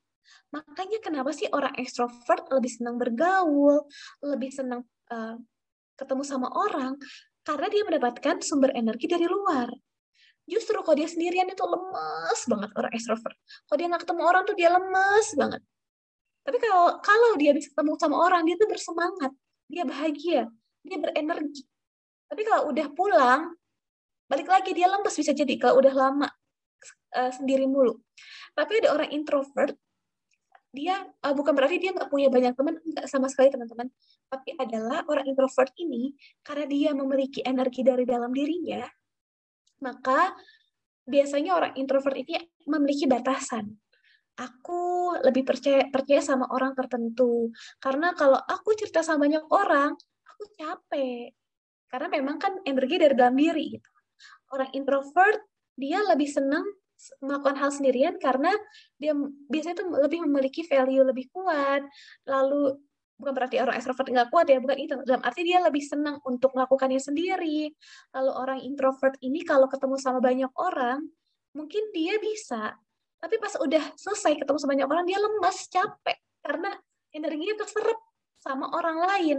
S1: Makanya kenapa sih orang extrovert lebih senang bergaul, lebih senang ketemu sama orang, karena dia mendapatkan sumber energi dari luar. Justru kalau dia sendirian itu lemes banget orang extrovert. Kalau dia nggak ketemu orang tuh dia lemes banget. Tapi kalau dia bisa ketemu sama orang, dia tuh bersemangat, dia bahagia, dia berenergi. Tapi kalau udah pulang, balik lagi dia lemes bisa jadi kalau udah lama sendiri mulu. Tapi ada orang introvert, dia bukan berarti dia nggak punya banyak teman, nggak sama sekali teman-teman. Tapi adalah orang introvert ini, karena dia memiliki energi dari dalam dirinya, maka biasanya orang introvert ini memiliki batasan. Aku lebih percaya sama orang tertentu. Karena kalau aku cerita sama banyak orang, aku capek. Karena memang kan energi dari dalam diri. Gitu. Orang introvert, dia lebih senang melakukan hal sendirian karena dia biasanya tuh lebih memiliki value lebih kuat. Lalu, bukan berarti orang extrovert nggak kuat ya, bukan itu. Dalam arti dia lebih senang untuk melakukannya sendiri. Lalu orang introvert ini kalau ketemu sama banyak orang, mungkin dia bisa. Tapi pas udah selesai ketemu sama banyak orang, dia lemas, capek. Karena energinya terserap sama orang lain.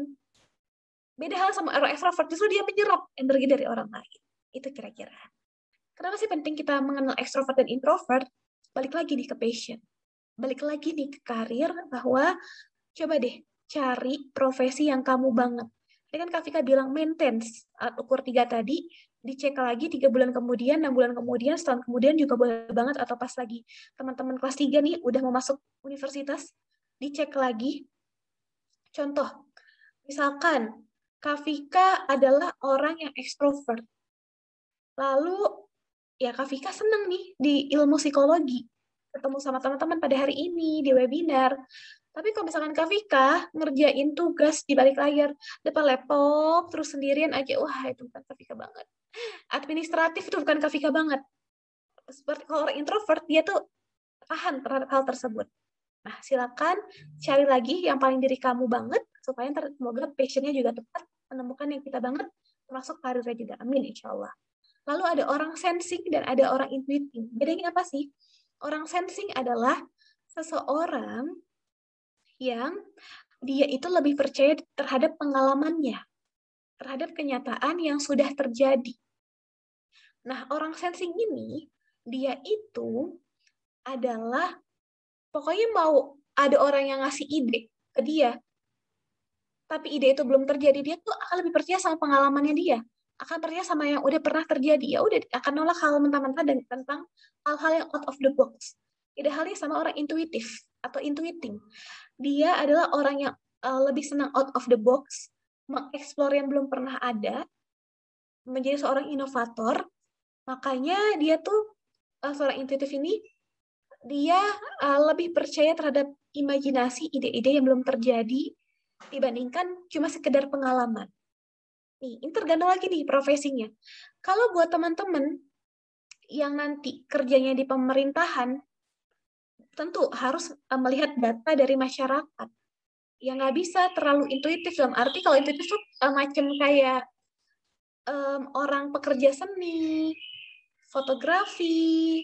S1: Beda hal sama orang extrovert, justru dia menyerap energi dari orang lain. Itu kira-kira. Kenapa sih penting kita mengenal extrovert dan introvert? Balik lagi nih ke passion. Balik lagi nih ke karir, bahwa coba deh cari profesi yang kamu banget. Tadi kan Kak Vika bilang maintenance, ukur 3 tadi, dicek lagi 3 bulan kemudian, 6 bulan kemudian, setahun kemudian juga boleh banget, atau pas lagi teman-teman kelas 3 nih udah mau masuk universitas, dicek lagi. Contoh, misalkan Kak Vika adalah orang yang ekstrovert. Lalu ya Kak Vika seneng nih di ilmu psikologi, ketemu sama teman-teman pada hari ini di webinar. Tapi kalau misalkan Kak Vika ngerjain tugas di balik layar, depan laptop, terus sendirian aja, wah itu bukan Kak Vika banget. Administratif itu bukan Kak Vika banget. Seperti kalau orang introvert, dia tuh tahan terhadap hal tersebut. Nah, silakan cari lagi yang paling diri kamu banget, supaya semoga passion-nya juga tepat, menemukan yang kita banget, termasuk karirnya juga. Amin, insya Allah. Lalu ada orang sensing dan ada orang intuiting. Bedanya apa sih? Orang sensing adalah seseorang yang dia itu lebih percaya terhadap pengalamannya, terhadap kenyataan yang sudah terjadi. Nah, orang sensing ini, dia itu adalah, pokoknya mau ada orang yang ngasih ide ke dia, tapi ide itu belum terjadi, dia tuh akan lebih percaya sama pengalamannya dia, akan percaya sama yang udah pernah terjadi, ya udah akan nolak hal mentah-mentah dan tentang hal-hal yang out of the box. Beda halnya sama orang intuitif atau intuiting. Dia adalah orang yang lebih senang out of the box, mengeksplor yang belum pernah ada, menjadi seorang inovator. Makanya dia tuh, seorang intuitif ini, dia lebih percaya terhadap imajinasi, ide-ide yang belum terjadi, dibandingkan cuma sekedar pengalaman. Nih, ini tergantung lagi nih profesinya. Kalau buat teman-teman yang nanti kerjanya di pemerintahan, tentu harus melihat data dari masyarakat. Ya nggak bisa terlalu intuitif, dalam arti kalau intuitif tuh macam kayak orang pekerja seni, fotografi,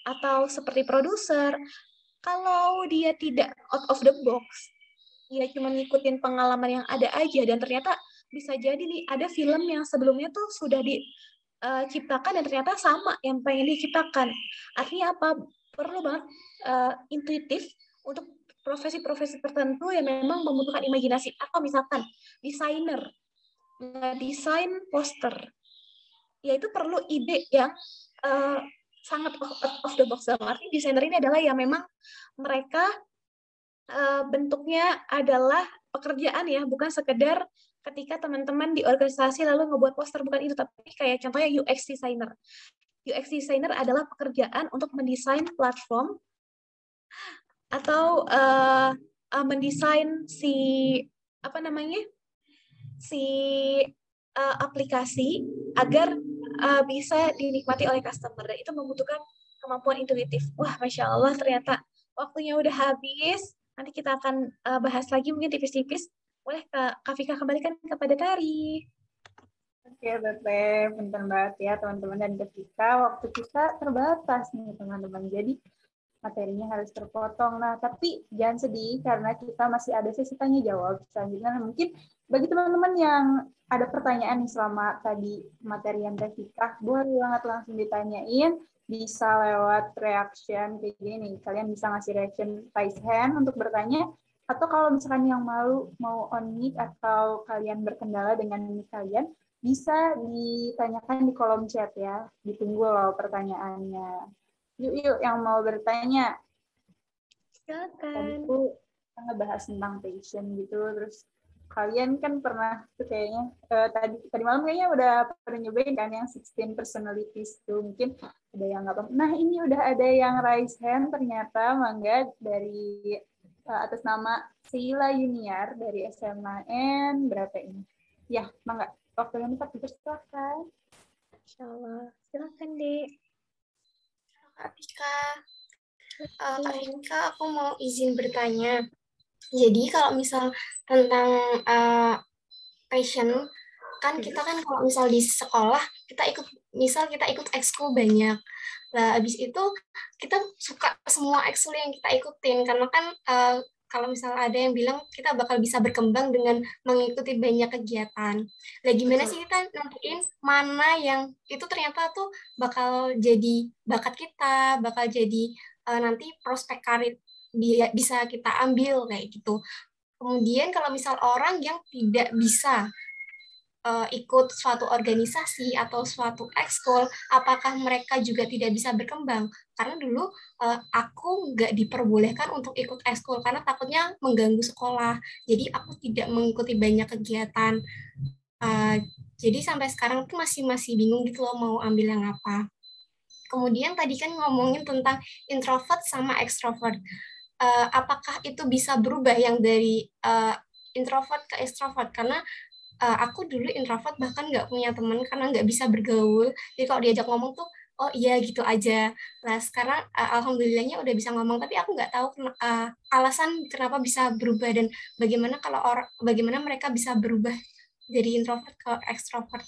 S1: atau seperti produser. Kalau dia tidak out of the box, ya cuma ngikutin pengalaman yang ada aja, dan ternyata bisa jadi nih ada film yang sebelumnya tuh sudah diciptakan dan ternyata sama yang pengen diciptakan. Artinya apa? Perlu banget intuitif untuk profesi-profesi tertentu yang memang membutuhkan imajinasi. Atau misalkan desainer, ngedesain poster, yaitu perlu ide yang sangat out of the box. Artinya desainer ini adalah yang memang mereka bentuknya adalah pekerjaan ya, bukan sekedar ketika teman-teman di organisasi lalu ngebuat poster, bukan itu, tapi kayak contohnya UX designer. UX designer adalah pekerjaan untuk mendesain platform atau mendesain si aplikasi agar bisa dinikmati oleh customer, dan itu membutuhkan kemampuan intuitif. Wah, Masya Allah, ternyata waktunya udah habis. Nanti kita akan bahas lagi mungkin tipis-tipis. Boleh Kak Vika kembalikan kepada Tari.
S8: Oke, Teteh, bentar banget ya teman-teman dan ketika waktu kita terbatas nih teman-teman. Jadi materinya harus terpotong. Nah, tapi jangan sedih karena kita masih ada sesi tanya jawab selanjutnya. Mungkin bagi teman-teman yang ada pertanyaan nih selama tadi materi yang Teh Vika, boleh banget langsung ditanyain. Bisa lewat reaction kayak gini. Kalian bisa ngasih reaction raise hand untuk bertanya. Atau kalau misalkan yang malu mau on mic atau kalian berkendala dengan mic kalian, bisa ditanyakan di kolom chat ya. Ditunggu loh pertanyaannya. Yuk yang mau bertanya.
S1: Silakan.
S8: Tadi tuh kita ngebahas tentang passion gitu. Terus kalian kan pernah tuh kayaknya tadi malam kayaknya udah pernah nyobain kan yang 16 personalities tuh. Mungkin ada yang nggak paham. Nah, ini udah ada yang raise hand ternyata, mangga, dari atas nama Sheila Yuniar dari SMA N berapa ini? Ya, mangga. Waktu yang tepat dipersilakan.
S1: Insyaallah. Silakan, Dek.
S7: Kak Vika. Kak Vika, aku mau izin bertanya. Jadi kalau misal tentang passion, kan kita kan kalau misal di sekolah, kita ikut ekskul banyak. Nah, habis itu kita suka semua ekskul yang kita ikutin, karena kan kalau misal ada yang bilang kita bakal bisa berkembang dengan mengikuti banyak kegiatan. Nah, gimana sih kita nentuin mana yang itu ternyata tuh bakal jadi bakat kita, bakal jadi nanti prospek karir bisa kita ambil kayak gitu. Kemudian kalau misal orang yang tidak bisa ikut suatu organisasi atau suatu ekskul, apakah mereka juga tidak bisa berkembang? Karena dulu aku nggak diperbolehkan untuk ikut ekskul karena takutnya mengganggu sekolah. Jadi aku tidak mengikuti banyak kegiatan. Jadi sampai sekarang tuh masih bingung gitu loh mau ambil yang apa. Kemudian tadi kan ngomongin tentang introvert sama extrovert. Apakah itu bisa berubah yang dari introvert ke extrovert? Karena aku dulu introvert, bahkan nggak punya teman karena nggak bisa bergaul. Jadi kalau diajak ngomong tuh, oh iya gitu aja. Nah sekarang alhamdulillahnya udah bisa ngomong, tapi aku nggak tahu alasan kenapa bisa berubah dan bagaimana mereka bisa berubah dari introvert ke extrovert.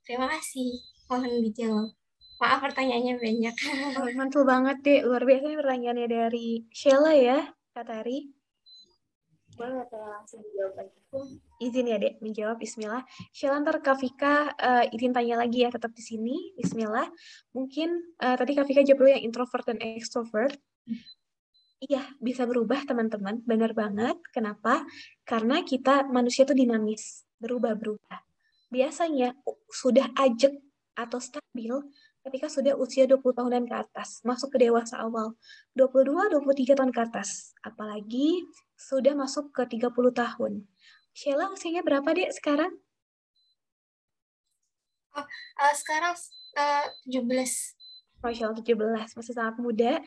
S7: Terima kasih, mohon dijawab. Maaf pertanyaannya banyak.
S1: Oh, mantul banget, Dek. Luar biasa nih pertanyaannya dari Sheila ya, Kak Tari.
S8: Boleh saya langsung dijawab lagi.
S1: Izin ya, Dek, menjawab. Bismillah. Sheila, ntar Kak Vika izin tanya lagi ya, tetap di sini. Bismillah. Mungkin tadi Kak Vika jawab dulu yang introvert dan extrovert. Iya, bisa berubah, teman-teman. Benar banget. Kenapa? Karena kita manusia itu dinamis, berubah-berubah. Biasanya sudah ajek atau stabil ketika sudah usia 20 tahunan ke atas, masuk ke dewasa awal. 22-23 tahun ke atas. Apalagi sudah masuk ke 30 tahun. Sheila usianya berapa, Dek, sekarang?
S7: Sekarang 17.
S1: Masya Allah, 17. Masih sangat muda.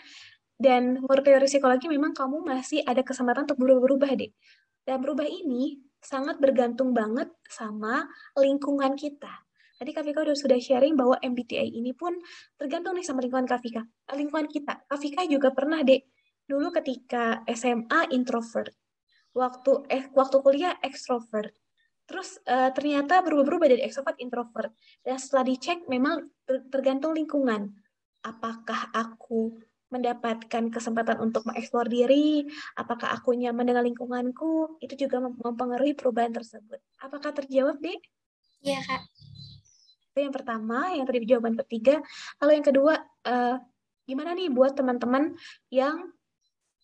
S1: Dan menurut teori psikologi memang kamu masih ada kesempatan untuk berubah-berubah, Dek. Dan berubah ini sangat bergantung banget sama lingkungan kita. Tadi Kak Vika sudah sharing bahwa MBTI ini pun tergantung nih sama lingkungan Kak Vika. Lingkungan kita. Kak Vika juga pernah, Dek, dulu ketika SMA introvert. Waktu kuliah extrovert. Terus ternyata berubah-ubah dari extrovert introvert. Dan setelah dicek memang tergantung lingkungan. Apakah aku mendapatkan kesempatan untuk mengeksplor diri, apakah aku nyaman dengan lingkunganku, itu juga mempengaruhi perubahan tersebut. Apakah terjawab, Dek?
S7: Iya, Kak.
S1: Itu yang pertama, yang tadi jawaban ketiga. Kalau yang kedua, gimana nih buat teman-teman yang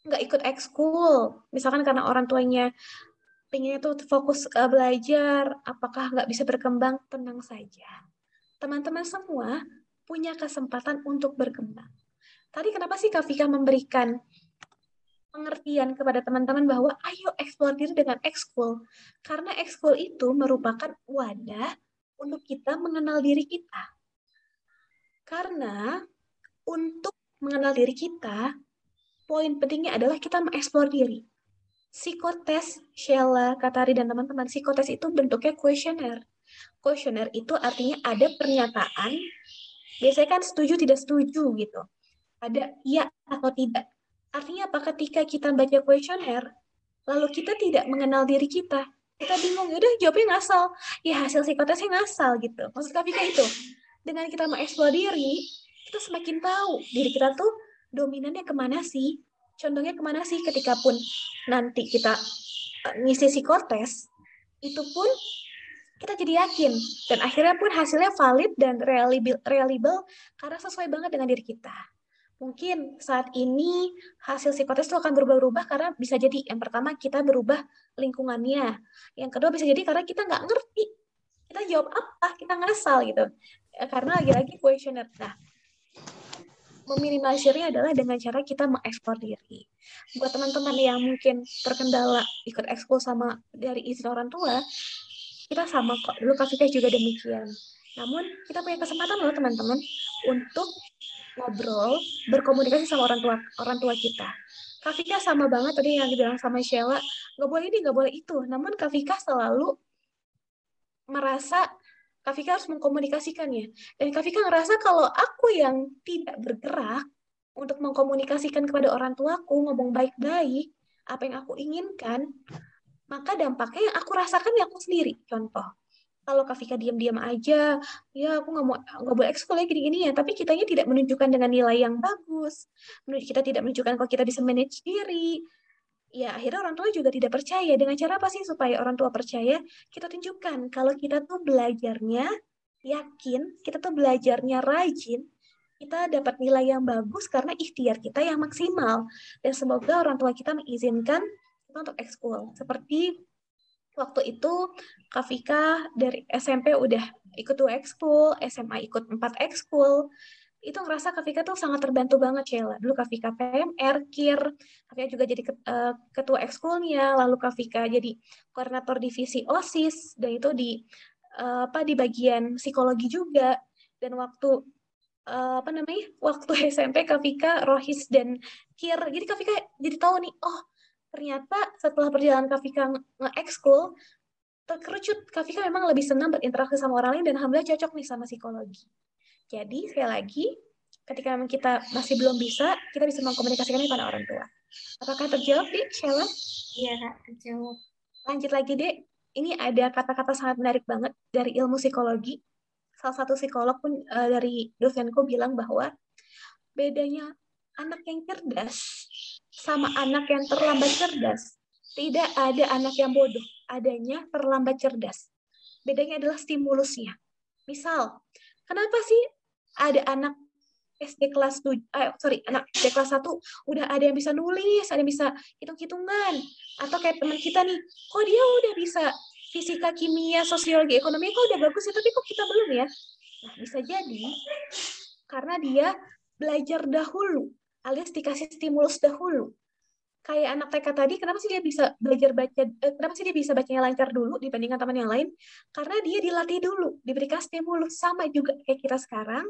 S1: nggak ikut ekskul, misalkan karena orang tuanya pengennya tuh fokus belajar, apakah nggak bisa berkembang? Tenang saja. Teman-teman semua punya kesempatan untuk berkembang. Tadi kenapa sih Kak Vika memberikan pengertian kepada teman-teman bahwa ayo eksplor diri dengan ekskul? Karena ekskul itu merupakan wadah untuk kita mengenal diri kita. Karena untuk mengenal diri kita, poin pentingnya adalah kita mengeksplor diri. Psikotes, Sheila, Katari, dan teman-teman, psikotes itu bentuknya kuesioner. Kuesioner itu artinya ada pernyataan, biasanya kan setuju, tidak setuju gitu. Ada iya atau tidak. Artinya apa? Ketika kita baca kuesioner, lalu kita tidak mengenal diri kita bingung, udah jawabnya ngasal. Ya hasil psikotesnya ngasal gitu. Maksud Kak Vika itu, dengan kita mengeksplor diri, kita semakin tahu diri kita tuh dominannya kemana sih. Condongnya kemana sih ketika pun nanti kita ngisi psikotes, itu pun kita jadi yakin. Dan akhirnya pun hasilnya valid dan reliable karena sesuai banget dengan diri kita. Mungkin saat ini hasil psikotes itu akan berubah-ubah karena bisa jadi yang pertama kita berubah lingkungannya. Yang kedua bisa jadi karena kita nggak ngerti. Kita jawab apa, kita ngasal gitu. Karena lagi-lagi kuesioner. Nah, meminimalisirnya adalah dengan cara kita mengeksplor diri. Buat teman-teman yang mungkin terkendala ikut ekskul sama dari izin orang tua, kita sama kok. Dulu Kak Vika juga demikian. Namun kita punya kesempatan loh teman-teman untuk ngobrol, berkomunikasi sama orang tua kita. Kak Vika sama banget tadi yang dibilang sama Sheila, nggak boleh ini, nggak boleh itu. Namun Kak Vika selalu merasa Kak Vika harus mengkomunikasikannya. Dan Kak Vika ngerasa kalau aku yang tidak bergerak untuk mengkomunikasikan kepada orang tuaku, ngomong baik-baik, apa yang aku inginkan, maka dampaknya yang aku rasakan ya aku sendiri. Contoh, kalau Kak Vika diam-diam aja, ya aku nggak boleh ekskul ya gini-gini ya, tapi kitanya tidak menunjukkan dengan nilai yang bagus, kita tidak menunjukkan kalau kita bisa manage diri, ya akhirnya orang tua juga tidak percaya. Dengan cara apa sih supaya orang tua percaya? Kita tunjukkan kalau kita tuh belajarnya yakin, kita tuh belajarnya rajin, kita dapat nilai yang bagus karena ikhtiar kita yang maksimal. Dan semoga orang tua kita mengizinkan kita untuk ekskul. Seperti waktu itu Kak Vika dari SMP udah ikut 2 ekskul, SMA ikut 4 ekskul. Itu ngerasa Kak Vika tuh sangat terbantu banget, Sheila. Dulu Kak Vika PMR, KIR, Kak Vika juga jadi ketua ekskulnya, lalu Kak Vika jadi koordinator divisi OSIS, dan itu di bagian psikologi juga. Dan waktu waktu SMP Kak Vika Rohis dan KIR. Jadi Kak Vika jadi tahu nih, oh ternyata setelah perjalanan Kak Vika nge-ekskul, terkerucut Kak Vika memang lebih senang berinteraksi sama orang lain dan alhamdulillah cocok nih sama psikologi. Jadi sekali lagi, ketika memang kita masih belum bisa, kita bisa mengkomunikasikannya pada orang tua. Apakah terjawab, Dek, Sheila?
S7: Iya, Kak, terjawab.
S1: Lanjut lagi, Dek. Ini ada kata-kata sangat menarik banget dari ilmu psikologi. Salah satu psikolog pun dari dosenku bilang bahwa bedanya anak yang cerdas sama anak yang terlambat cerdas. Tidak ada anak yang bodoh, adanya terlambat cerdas. Bedanya adalah stimulusnya. Misal, kenapa sih ada anak SD kelas anak SD kelas 1 udah ada yang bisa nulis, ada yang bisa hitung-hitungan, atau kayak teman kita nih, kok dia udah bisa fisika, kimia, sosiologi, ekonomi, kok udah bagus ya, tapi kok kita belum ya? Nah, bisa jadi karena dia belajar dahulu, alias dikasih stimulus dahulu. Kayak anak TK tadi, kenapa sih dia bisa belajar baca, kenapa sih dia bisa bacanya lancar dulu dibandingkan teman yang lain? Karena dia dilatih dulu, diberikan stimulus. Sama juga kayak kita sekarang,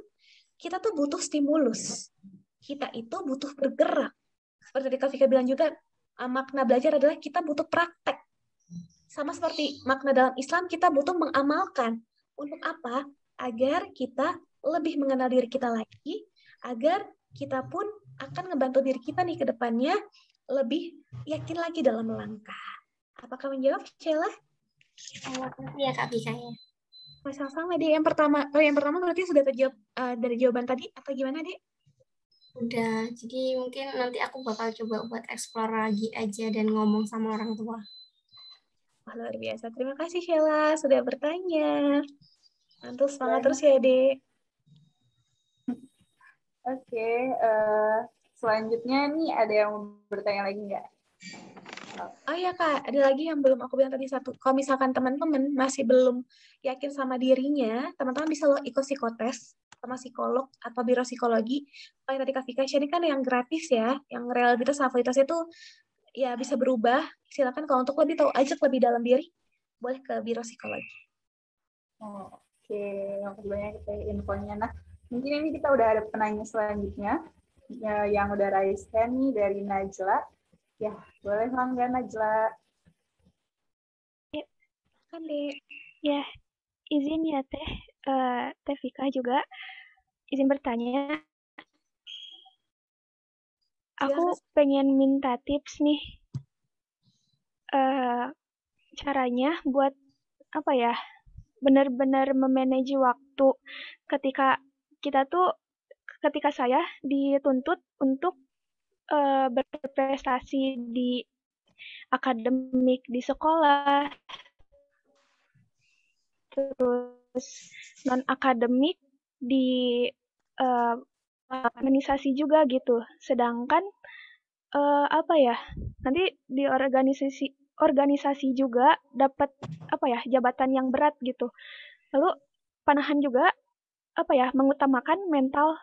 S1: kita tuh butuh stimulus. Kita itu butuh bergerak. Seperti Kak Vika bilang juga, makna belajar adalah kita butuh praktek. Sama seperti makna dalam Islam, kita butuh mengamalkan. Untuk apa? Agar kita lebih mengenal diri kita lagi, agar kita pun akan ngebantu diri kita nih ke depannya lebih yakin lagi dalam melangkah. Apakah menjawab, Sheila?
S7: Iya, Kak Vika ya.
S1: Sama-sama, Dek. Yang pertama berarti sudah terjawab dari jawaban tadi, atau gimana, Dek?
S7: Udah, jadi mungkin nanti aku bakal coba buat explore lagi aja dan ngomong sama orang tua.
S1: Wah, luar biasa. Terima kasih Sheila sudah bertanya. Mantul, semangat
S8: Banyak.
S1: terus ya, Dek.
S8: Oke, selanjutnya nih ada yang mau bertanya lagi nggak?
S1: Oh iya Kak, ada lagi yang belum aku bilang tadi satu. Kalau misalkan teman-teman masih belum yakin sama dirinya, teman-teman bisa loh ikut psikotes sama psikolog atau biro psikologi. Kayak tadi Kak Vika share ini kan yang gratis ya, yang realitas kualitasnya itu ya bisa berubah. Silakan kalau untuk lebih tahu ajak lebih dalam diri, boleh ke biro psikologi.
S8: Oke, makasih banyak kita infonya. Nah, mungkin ini kita udah ada penanya selanjutnya yang udah raise hand nih dari Najla. Ya, boleh mangga Najla.
S1: Kan Dek.
S6: Ya, izin ya Teh Vika juga izin bertanya. Aku pengen minta tips nih, caranya buat apa ya, benar-benar memanage waktu ketika saya dituntut untuk berprestasi di akademik di sekolah, terus non akademik di organisasi juga gitu. Sedangkan apa ya, nanti di organisasi juga dapat apa ya, jabatan yang berat gitu. Lalu panahan juga apa ya, mengutamakan mental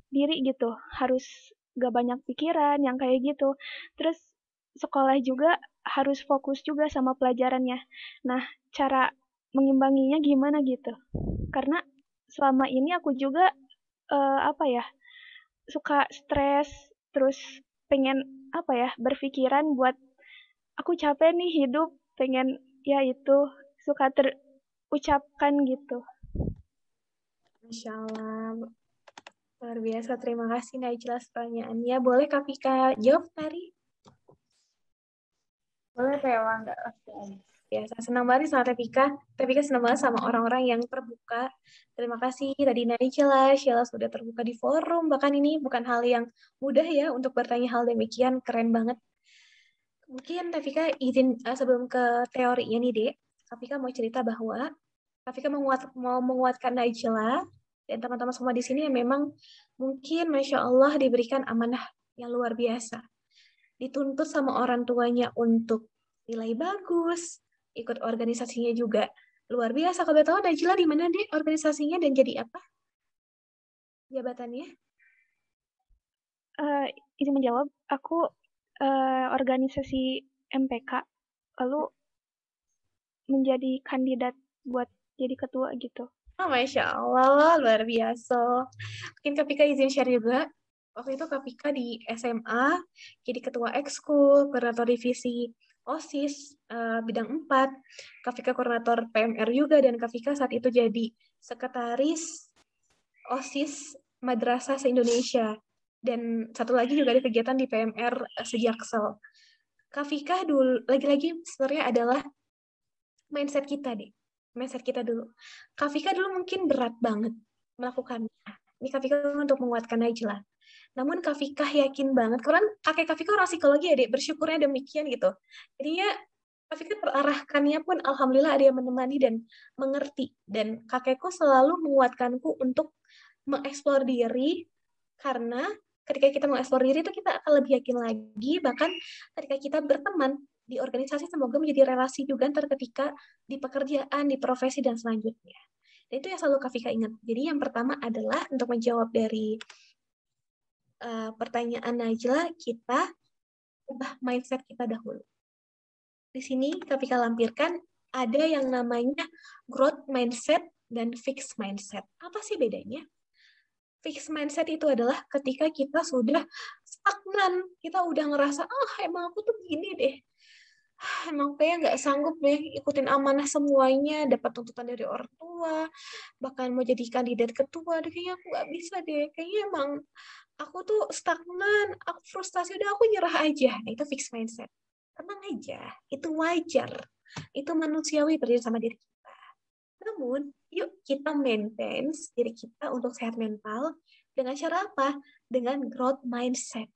S6: diri gitu. Harus gak banyak pikiran yang kayak gitu. Terus sekolah juga harus fokus juga sama pelajarannya. Nah, cara mengimbanginya gimana gitu? Karena selama ini aku juga apa ya, suka stres, terus pengen apa ya, berpikiran buat aku capek nih hidup, pengen ya itu suka terucapkan gitu.
S1: Masya Allah. Luar biasa. Terima kasih Najla pertanyaannya. Boleh Kak Vika jawab tadi?
S8: Boleh kayak mangga.
S1: Biasa, senang banget sama Tevika. Tevika senang banget sama orang-orang yang terbuka. Terima kasih tadi Najla, Sheila sudah terbuka di forum. Bahkan ini bukan hal yang mudah ya untuk bertanya hal demikian. Keren banget. Mungkin Tevika izin sebelum ke teorinya nih, Dek. Tevika mau cerita bahwa Tevika mau menguatkan Najla dan teman-teman semua di sini yang memang mungkin Masya Allah diberikan amanah yang luar biasa. Dituntut sama orang tuanya untuk nilai bagus, ikut organisasinya juga luar biasa. Kalau tahu Najla di mana deh organisasinya dan jadi apa jabatannya?
S6: Izin menjawab, aku organisasi MPK, lalu menjadi kandidat buat jadi ketua gitu.
S1: Oh, Masya Allah, luar biasa. Mungkin Kak Pika izin share juga. Waktu itu Kak Pika di SMA jadi ketua ekskul, koordinator divisi OSIS bidang 4, Kak Pika koordinator PMR juga, dan Kak Pika saat itu jadi sekretaris OSIS Madrasah se-Indonesia. Dan satu lagi juga ada kegiatan di PMR Sejaksel. Kak Pika dulu, lagi-lagi sebenarnya adalah mindset kita deh. Mindset kita dulu. Kak Vika dulu mungkin berat banget melakukannya. Ini Kak Vika untuk menguatkan Najla. Namun Kak Vika yakin banget, karena kakek Kak Vika orang psikologi ya, Dek, bersyukurnya demikian gitu. Jadinya Kak Vika terarahkannya pun Alhamdulillah ada yang menemani dan mengerti. Dan kakekku selalu menguatkanku untuk mengeksplor diri, karena ketika kita mengeksplor diri itu kita akan lebih yakin lagi, bahkan ketika kita berteman di organisasi semoga menjadi relasi juga ntar ketika di pekerjaan, di profesi, dan selanjutnya. Dan itu yang selalu Kak Vika ingat. Jadi yang pertama adalah untuk menjawab dari pertanyaan Najla, kita ubah mindset kita dahulu. Di sini Kak Vika lampirkan ada yang namanya growth mindset dan fixed mindset. Apa sih bedanya? Fixed mindset itu adalah ketika kita sudah stagnan, kita udah ngerasa, emang aku tuh gini deh. Emang kayak nggak sanggup deh ikutin amanah semuanya, dapat tuntutan dari orang tua, bahkan mau jadi kandidat ketua, deh kayaknya aku nggak bisa deh, kayaknya emang aku tuh stagnan, aku frustasi, udah aku nyerah aja. Nah, itu fixed mindset. Tenang aja, itu wajar, itu manusiawi terjadi sama diri kita. Namun, yuk kita maintain diri kita untuk sehat mental dengan cara apa? Dengan growth mindset,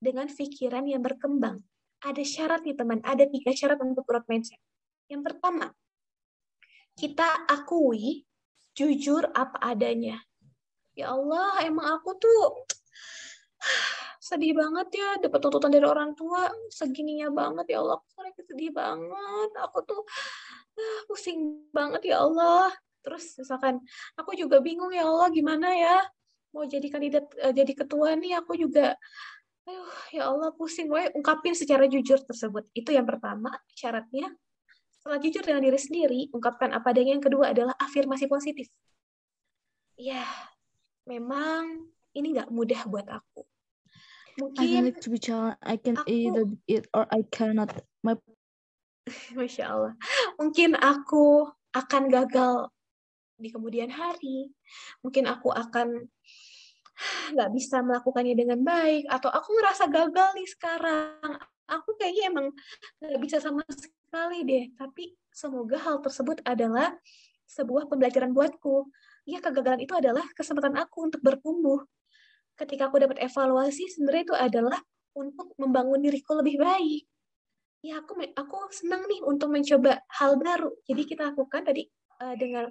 S1: dengan pikiran yang berkembang. Ada syarat nih teman, ada 3 syarat untuk growth mindset. Yang pertama, kita akui jujur apa adanya. Ya Allah, emang aku tuh sedih banget ya dapat tuntutan dari orang tua segininya banget ya Allah, aku sedih banget, aku tuh pusing banget ya Allah. Terus misalkan aku juga bingung ya Allah gimana ya mau jadi kandidat jadi ketua nih, aku juga aduh ya Allah pusing. Ungkapin secara jujur tersebut, itu yang pertama syaratnya. Setelah jujur dengan diri sendiri, ungkapkan apa adanya. Yang kedua adalah afirmasi positif. Ya, memang ini nggak mudah buat aku.
S3: I
S1: Mungkin
S3: like to be challenged. I can either it or I cannot.
S1: Masya Allah. Mungkin aku akan gagal di kemudian hari. Mungkin aku akan nggak bisa melakukannya dengan baik. Atau aku ngerasa gagal nih sekarang. Aku kayaknya emang nggak bisa sama sekali deh. Tapi semoga hal tersebut adalah sebuah pembelajaran buatku. Ya, kegagalan itu adalah kesempatan aku untuk bertumbuh. Ketika aku dapat evaluasi, sebenarnya itu adalah untuk membangun diriku lebih baik. Ya, aku senang nih untuk mencoba hal baru. Jadi kita lakukan tadi dengan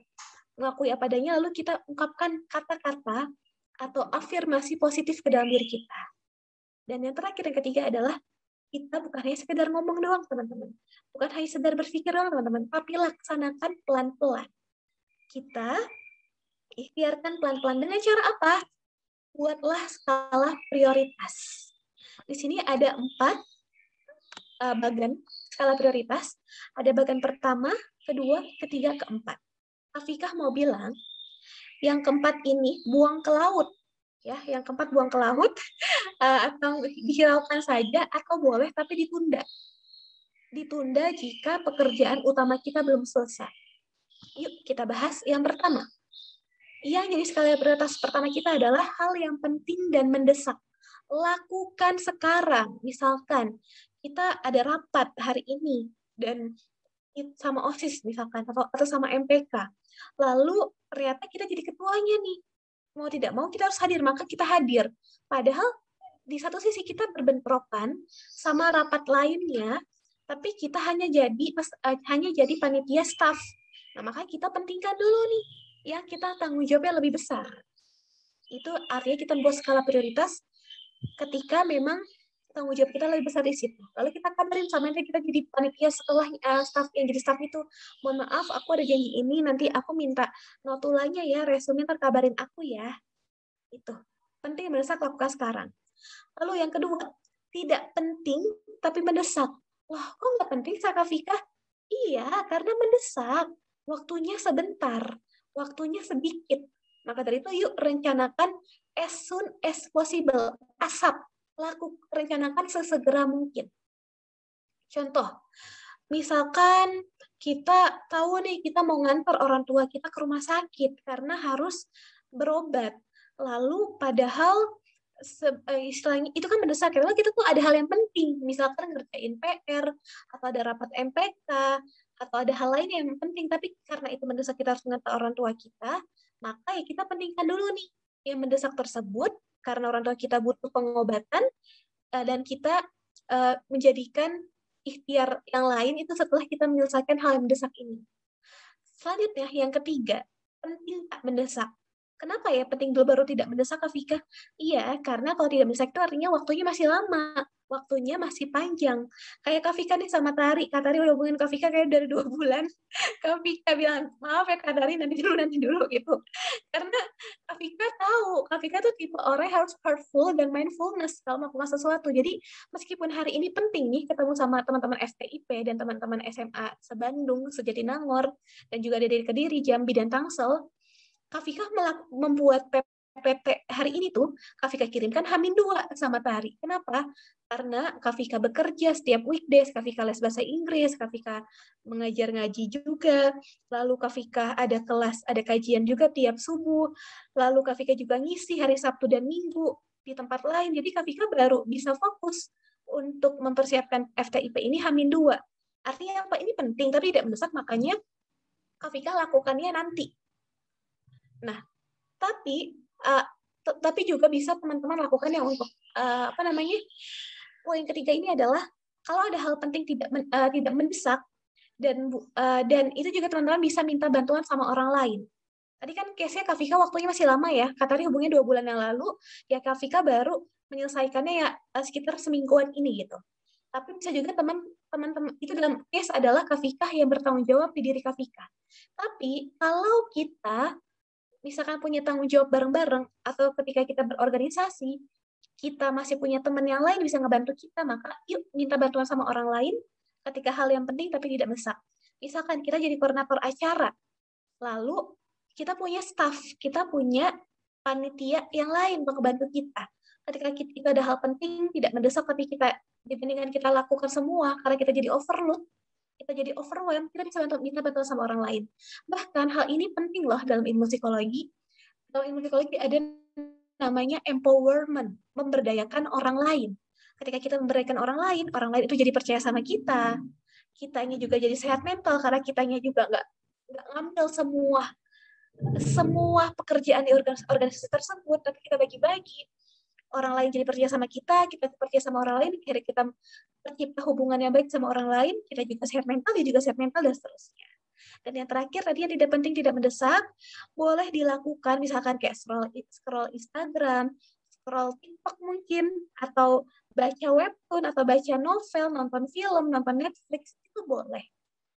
S1: mengakui apa adanya, lalu kita ungkapkan kata-kata atau afirmasi positif ke dalam diri kita. Dan yang terakhir, yang ketiga adalah kita bukan hanya sekedar ngomong doang, teman-teman. Bukan hanya sekedar berpikir doang, teman-teman. Tapi laksanakan pelan-pelan. Kita ikhtiarkan pelan-pelan. Dengan cara apa? Buatlah skala prioritas. Di sini ada 4 bagan skala prioritas. Ada bagan pertama, kedua, ketiga, keempat. Afikah mau bilang, yang keempat ini buang ke laut. Ya, yang keempat buang ke laut, atau dihiraukan saja, atau boleh tapi ditunda. Ditunda jika pekerjaan utama kita belum selesai. Yuk kita bahas yang pertama. Yang jadi skala prioritas pertama kita adalah hal yang penting dan mendesak. Lakukan sekarang. Misalkan kita ada rapat hari ini dan sama OSIS misalkan atau sama MPK. Lalu ternyata kita jadi ketuanya nih. Mau tidak mau kita harus hadir, maka kita hadir. Padahal di satu sisi kita berbentrokan sama rapat lainnya, tapi kita hanya jadi panitia staff. Nah, maka kita pentingkan dulu nih yang kita tanggung jawabnya lebih besar. Itu artinya kita membuat skala prioritas ketika memang tanggung jawab kita lebih besar di situ. Lalu kita kabarin sama nanti kita jadi panitia setelah staff yang jadi staff itu, mohon maaf aku ada janji ini, nanti aku minta notulanya ya, resume terkabarin aku ya. Itu penting mendesak, lakukan sekarang. Lalu yang kedua, tidak penting tapi mendesak. Wah, kok nggak penting Kak Fika? Iya, karena mendesak. Waktunya sebentar, waktunya sedikit. Maka dari itu yuk rencanakan as soon as possible. ASAP. Rencanakan sesegera mungkin. Contoh, misalkan kita tahu nih kita mau ngantar orang tua kita ke rumah sakit karena harus berobat. Lalu padahal istilahnya itu kan mendesak, karena kita tuh ada hal yang penting, misalkan ngerjain PR atau ada rapat MPK atau ada hal lain yang penting, tapi karena itu mendesak kita harus mengantar orang tua kita, maka ya kita pentingkan dulu nih yang mendesak tersebut karena orang tua kita butuh pengobatan, dan kita menjadikan ikhtiar yang lain itu setelah kita menyelesaikan hal yang mendesak ini. Selanjutnya yang ketiga, penting tak mendesak. Kenapa ya penting dulu baru tidak mendesak, Kak Fika? Iya, karena kalau tidak mendesak itu artinya waktunya masih lama, waktunya masih panjang. Kayak Kak Fika nih sama Tari, Kak Tari udah hubungin Kak Fika kayak dari 2 bulan. Kak Fika bilang, maaf ya Kak Tari, nanti dulu gitu. Karena Kak Fika tahu, Kak Fika tuh tipe orang yang harus heartful dan mindfulness kalau melakukan sesuatu. Jadi meskipun hari ini penting nih ketemu sama teman-teman FTIP dan teman-teman SMA se-Bandung, se-Jatinangor, dan juga dari Kediri, Jambi, dan Tangsel, Kak Fika membuat PPT hari ini tuh, Kak Fika kirimkan H-2 sama Tari. Kenapa? Karena Kak Fika bekerja setiap weekdays, Kak Fika les bahasa Inggris, Kak Fika mengajar ngaji juga, lalu Kak Fika ada kelas, ada kajian juga tiap subuh, lalu Kak Fika juga ngisi hari Sabtu dan Minggu di tempat lain. Jadi Kak Fika baru bisa fokus untuk mempersiapkan FTIP ini H-2. Artinya apa? Ini penting, tapi tidak mendesak, makanya Kak Vika lakukannya nanti. Nah, tapi juga bisa teman-teman lakukan yang untuk poin ketiga ini adalah kalau ada hal penting tidak mendesak dan itu juga teman-teman bisa minta bantuan sama orang lain. Tadi kan case-nya Kak Vika waktunya masih lama ya. Kak Tari hubungnya 2 bulan yang lalu, ya Kak Vika baru menyelesaikannya ya sekitar semingguan ini gitu. Tapi bisa juga teman-teman itu dalam case adalah Kak Vika yang bertanggung jawab di diri Kak Vika. Tapi kalau kita misalkan punya tanggung jawab bareng-bareng atau ketika kita berorganisasi, kita masih punya teman yang lain bisa ngebantu kita, maka yuk minta bantuan sama orang lain ketika hal yang penting tapi tidak mendesak. Misalkan kita jadi koordinator acara, lalu kita punya staff, kita punya panitia yang lain untuk membantu kita. Ketika kita ada hal penting, tidak mendesak, tapi kita dibandingkan kita lakukan semua, karena kita jadi overload, kita jadi overwhelmed, kita bisa minta bantuan sama orang lain. Bahkan hal ini penting loh dalam ilmu psikologi. Dalam ilmu psikologi ada namanya empowerment, memberdayakan orang lain. Ketika kita memberdayakan orang lain itu jadi percaya sama kita. Kitanya juga jadi sehat mental, karena kitanya juga nggak ngambil semua pekerjaan di organisasi tersebut, tapi kita bagi-bagi. Orang lain jadi percaya sama kita percaya sama orang lain, akhirnya kita tercipta hubungan yang baik sama orang lain, kita juga sehat mental, dia juga sehat mental, dan seterusnya. Dan yang terakhir, tadi yang tidak penting, tidak mendesak, boleh dilakukan, misalkan kayak scroll Instagram, scroll TikTok mungkin, atau baca webtoon, atau baca novel, nonton film, nonton Netflix, itu boleh.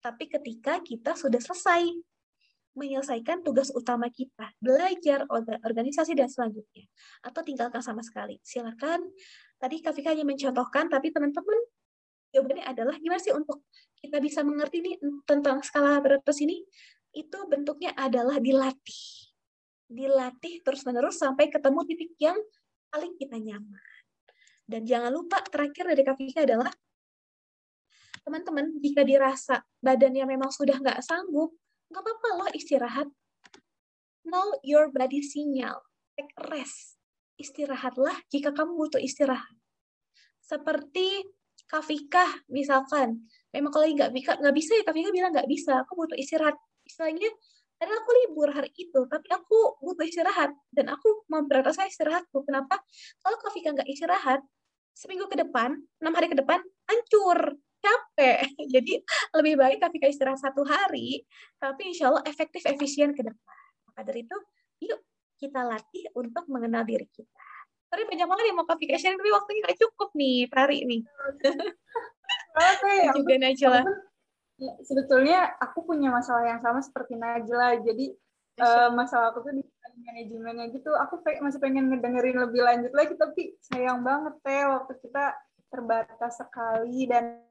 S1: Tapi ketika kita sudah selesai menyelesaikan tugas utama kita, belajar, organisasi, dan selanjutnya. Atau tinggalkan sama sekali. Silakan. Tadi Kak Vika hanya mencontohkan, tapi teman-teman, jawabannya adalah gimana sih untuk kita bisa mengerti nih tentang skala prioritas ini? Itu bentuknya adalah dilatih. Dilatih terus-menerus sampai ketemu titik yang paling kita nyaman. Dan jangan lupa, terakhir dari Kak Vika adalah, teman-teman, jika dirasa badannya memang sudah nggak sanggup, nggak apa-apa loh istirahat. Know your body signal. Take a rest. Istirahatlah jika kamu butuh istirahat. Seperti Kak Vika, misalkan, memang kalau nggak bisa ya, Kak Vika bilang nggak bisa, aku butuh istirahat. Istilahnya, padahal aku libur hari itu, tapi aku butuh istirahat. Dan aku memprioritaskan istirahatku. Kenapa? Kalau Kak Vika nggak istirahat, seminggu ke depan, 6 hari ke depan, hancur. Capek. Jadi lebih baik ketika istirahat 1 hari, tapi insya Allah efektif, efisien ke depan. Maka dari itu, yuk kita latih untuk mengenal diri kita. Tapi banyak banget yang mau Kak sharing, tapi waktunya nggak cukup nih, Tari nih. Juga Najla.
S8: Sebetulnya aku punya masalah yang sama seperti Najla. Jadi masalah aku tuh di manajemennya gitu. Aku masih pengen ngedengerin lebih lanjut lagi, tapi sayang banget waktu kita terbatas sekali. Dan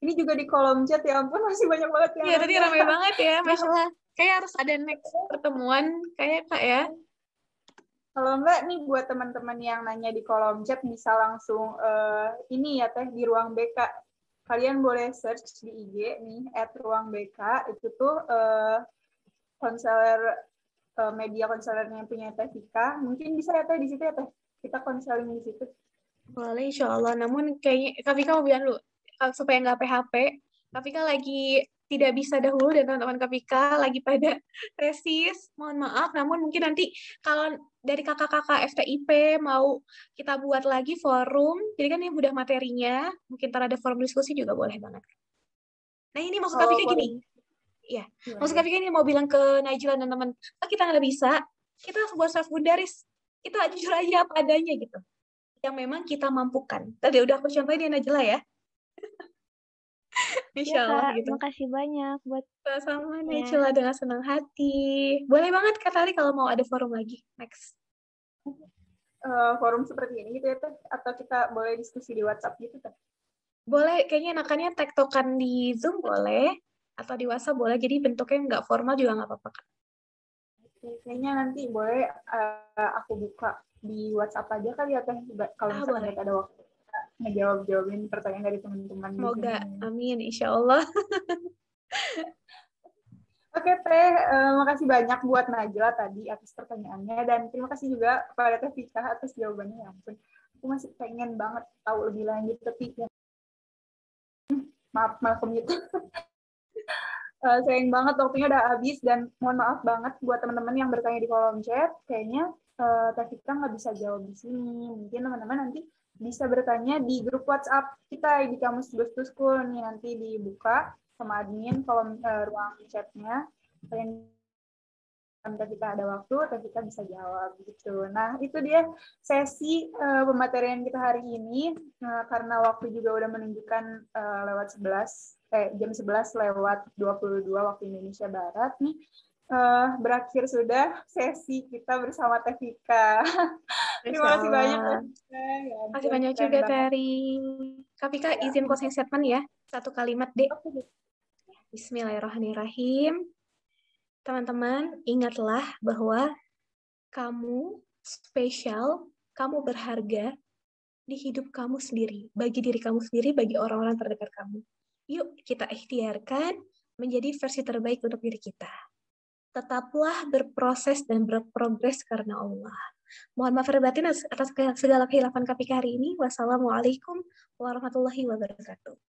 S8: ini juga di kolom chat, ya ampun, masih banyak banget yang.
S1: Iya, tadi ramai banget ya, Masya Allah. Kayak harus ada next pertemuan, kayak Kak ya.
S8: Kalau enggak nih, buat teman-teman yang nanya di kolom chat, bisa langsung ini ya Teh, di Ruang BK. Kalian boleh search di IG nih, @ruangbk, itu tuh konselor, media konselernya punya Teh Vika. Mungkin bisa ya Teh, di situ ya Teh, kita konseling di situ.
S1: Boleh, insya Allah. Namun kayaknya Kak Vika mau bilang dulu, supaya nggak PHP, Kak Vika lagi tidak bisa dahulu dan teman-teman Kak Vika lagi pada tesis, mohon maaf. Namun mungkin nanti kalau dari kakak-kakak FTIP mau kita buat lagi forum, jadi kan ini udah materinya, mungkin ntar ada forum diskusi juga boleh banget. Nah ini maksud Kak Vika gini, ya, maksud Kak Vika ini mau bilang ke Najla dan teman, kita nggak bisa, kita harus buat self-fundaris, kita jujur aja apa adanya gitu, yang memang kita mampukan. Tadi udah aku contohin ya Najla ya. Insya Allah gitu.
S6: Makasih banyak buat
S1: sama Najla, dengan senang hati. Boleh banget Kak Tari kalau mau ada forum lagi next.
S8: Forum seperti ini gitu ya Teh, atau kita boleh diskusi di WhatsApp gitu Teh?
S1: Boleh, kayaknya enakannya tektokan di Zoom boleh, atau di WhatsApp boleh, jadi bentuknya nggak formal juga nggak apa-apa Kak.
S8: Kayaknya nanti boleh aku buka di WhatsApp aja kali ya Teh, kalau misalnya ada waktu ngejawab-jawabin pertanyaan dari teman-teman.
S1: Semoga, amin, insya Allah.
S8: Oke Teh, makasih banyak buat Najla tadi atas pertanyaannya, dan terima kasih juga kepada Teh Vika atas jawabannya. Ya ampun, aku masih pengen banget tahu lebih lanjut, tapi ya, maaf malah commute. Sayang banget waktunya udah habis dan mohon maaf banget buat teman-teman yang bertanya di kolom chat. Kayaknya Tevika nggak bisa jawab di sini. Mungkin teman-teman nanti bisa bertanya di grup WhatsApp kita di Kamus Tugas School nih, nanti dibuka sama admin kolom ruang chatnya. Kalian Tevika ada waktu, Tevika bisa jawab gitu. Nah, itu dia sesi pematerian kita hari ini. Karena waktu juga udah menunjukkan lewat jam 11 lewat 22 waktu Indonesia Barat nih. Berakhir sudah sesi kita bersama Tevika. Terima kasih banyak Tevika.
S1: Terima kasih banyak juga Ferry. Tevika izin closing statement ya. Satu kalimat deh. Bismillahirrahmanirrahim. Teman-teman, ingatlah bahwa kamu spesial, kamu berharga di hidup kamu sendiri, bagi diri kamu sendiri, bagi orang-orang terdekat kamu. Yuk kita ikhtiarkan menjadi versi terbaik untuk diri kita. Tetaplah berproses dan berprogres karena Allah. Mohon maaf lahir batin atas segala kehilafan Tevika hari ini. Wassalamualaikum warahmatullahi wabarakatuh.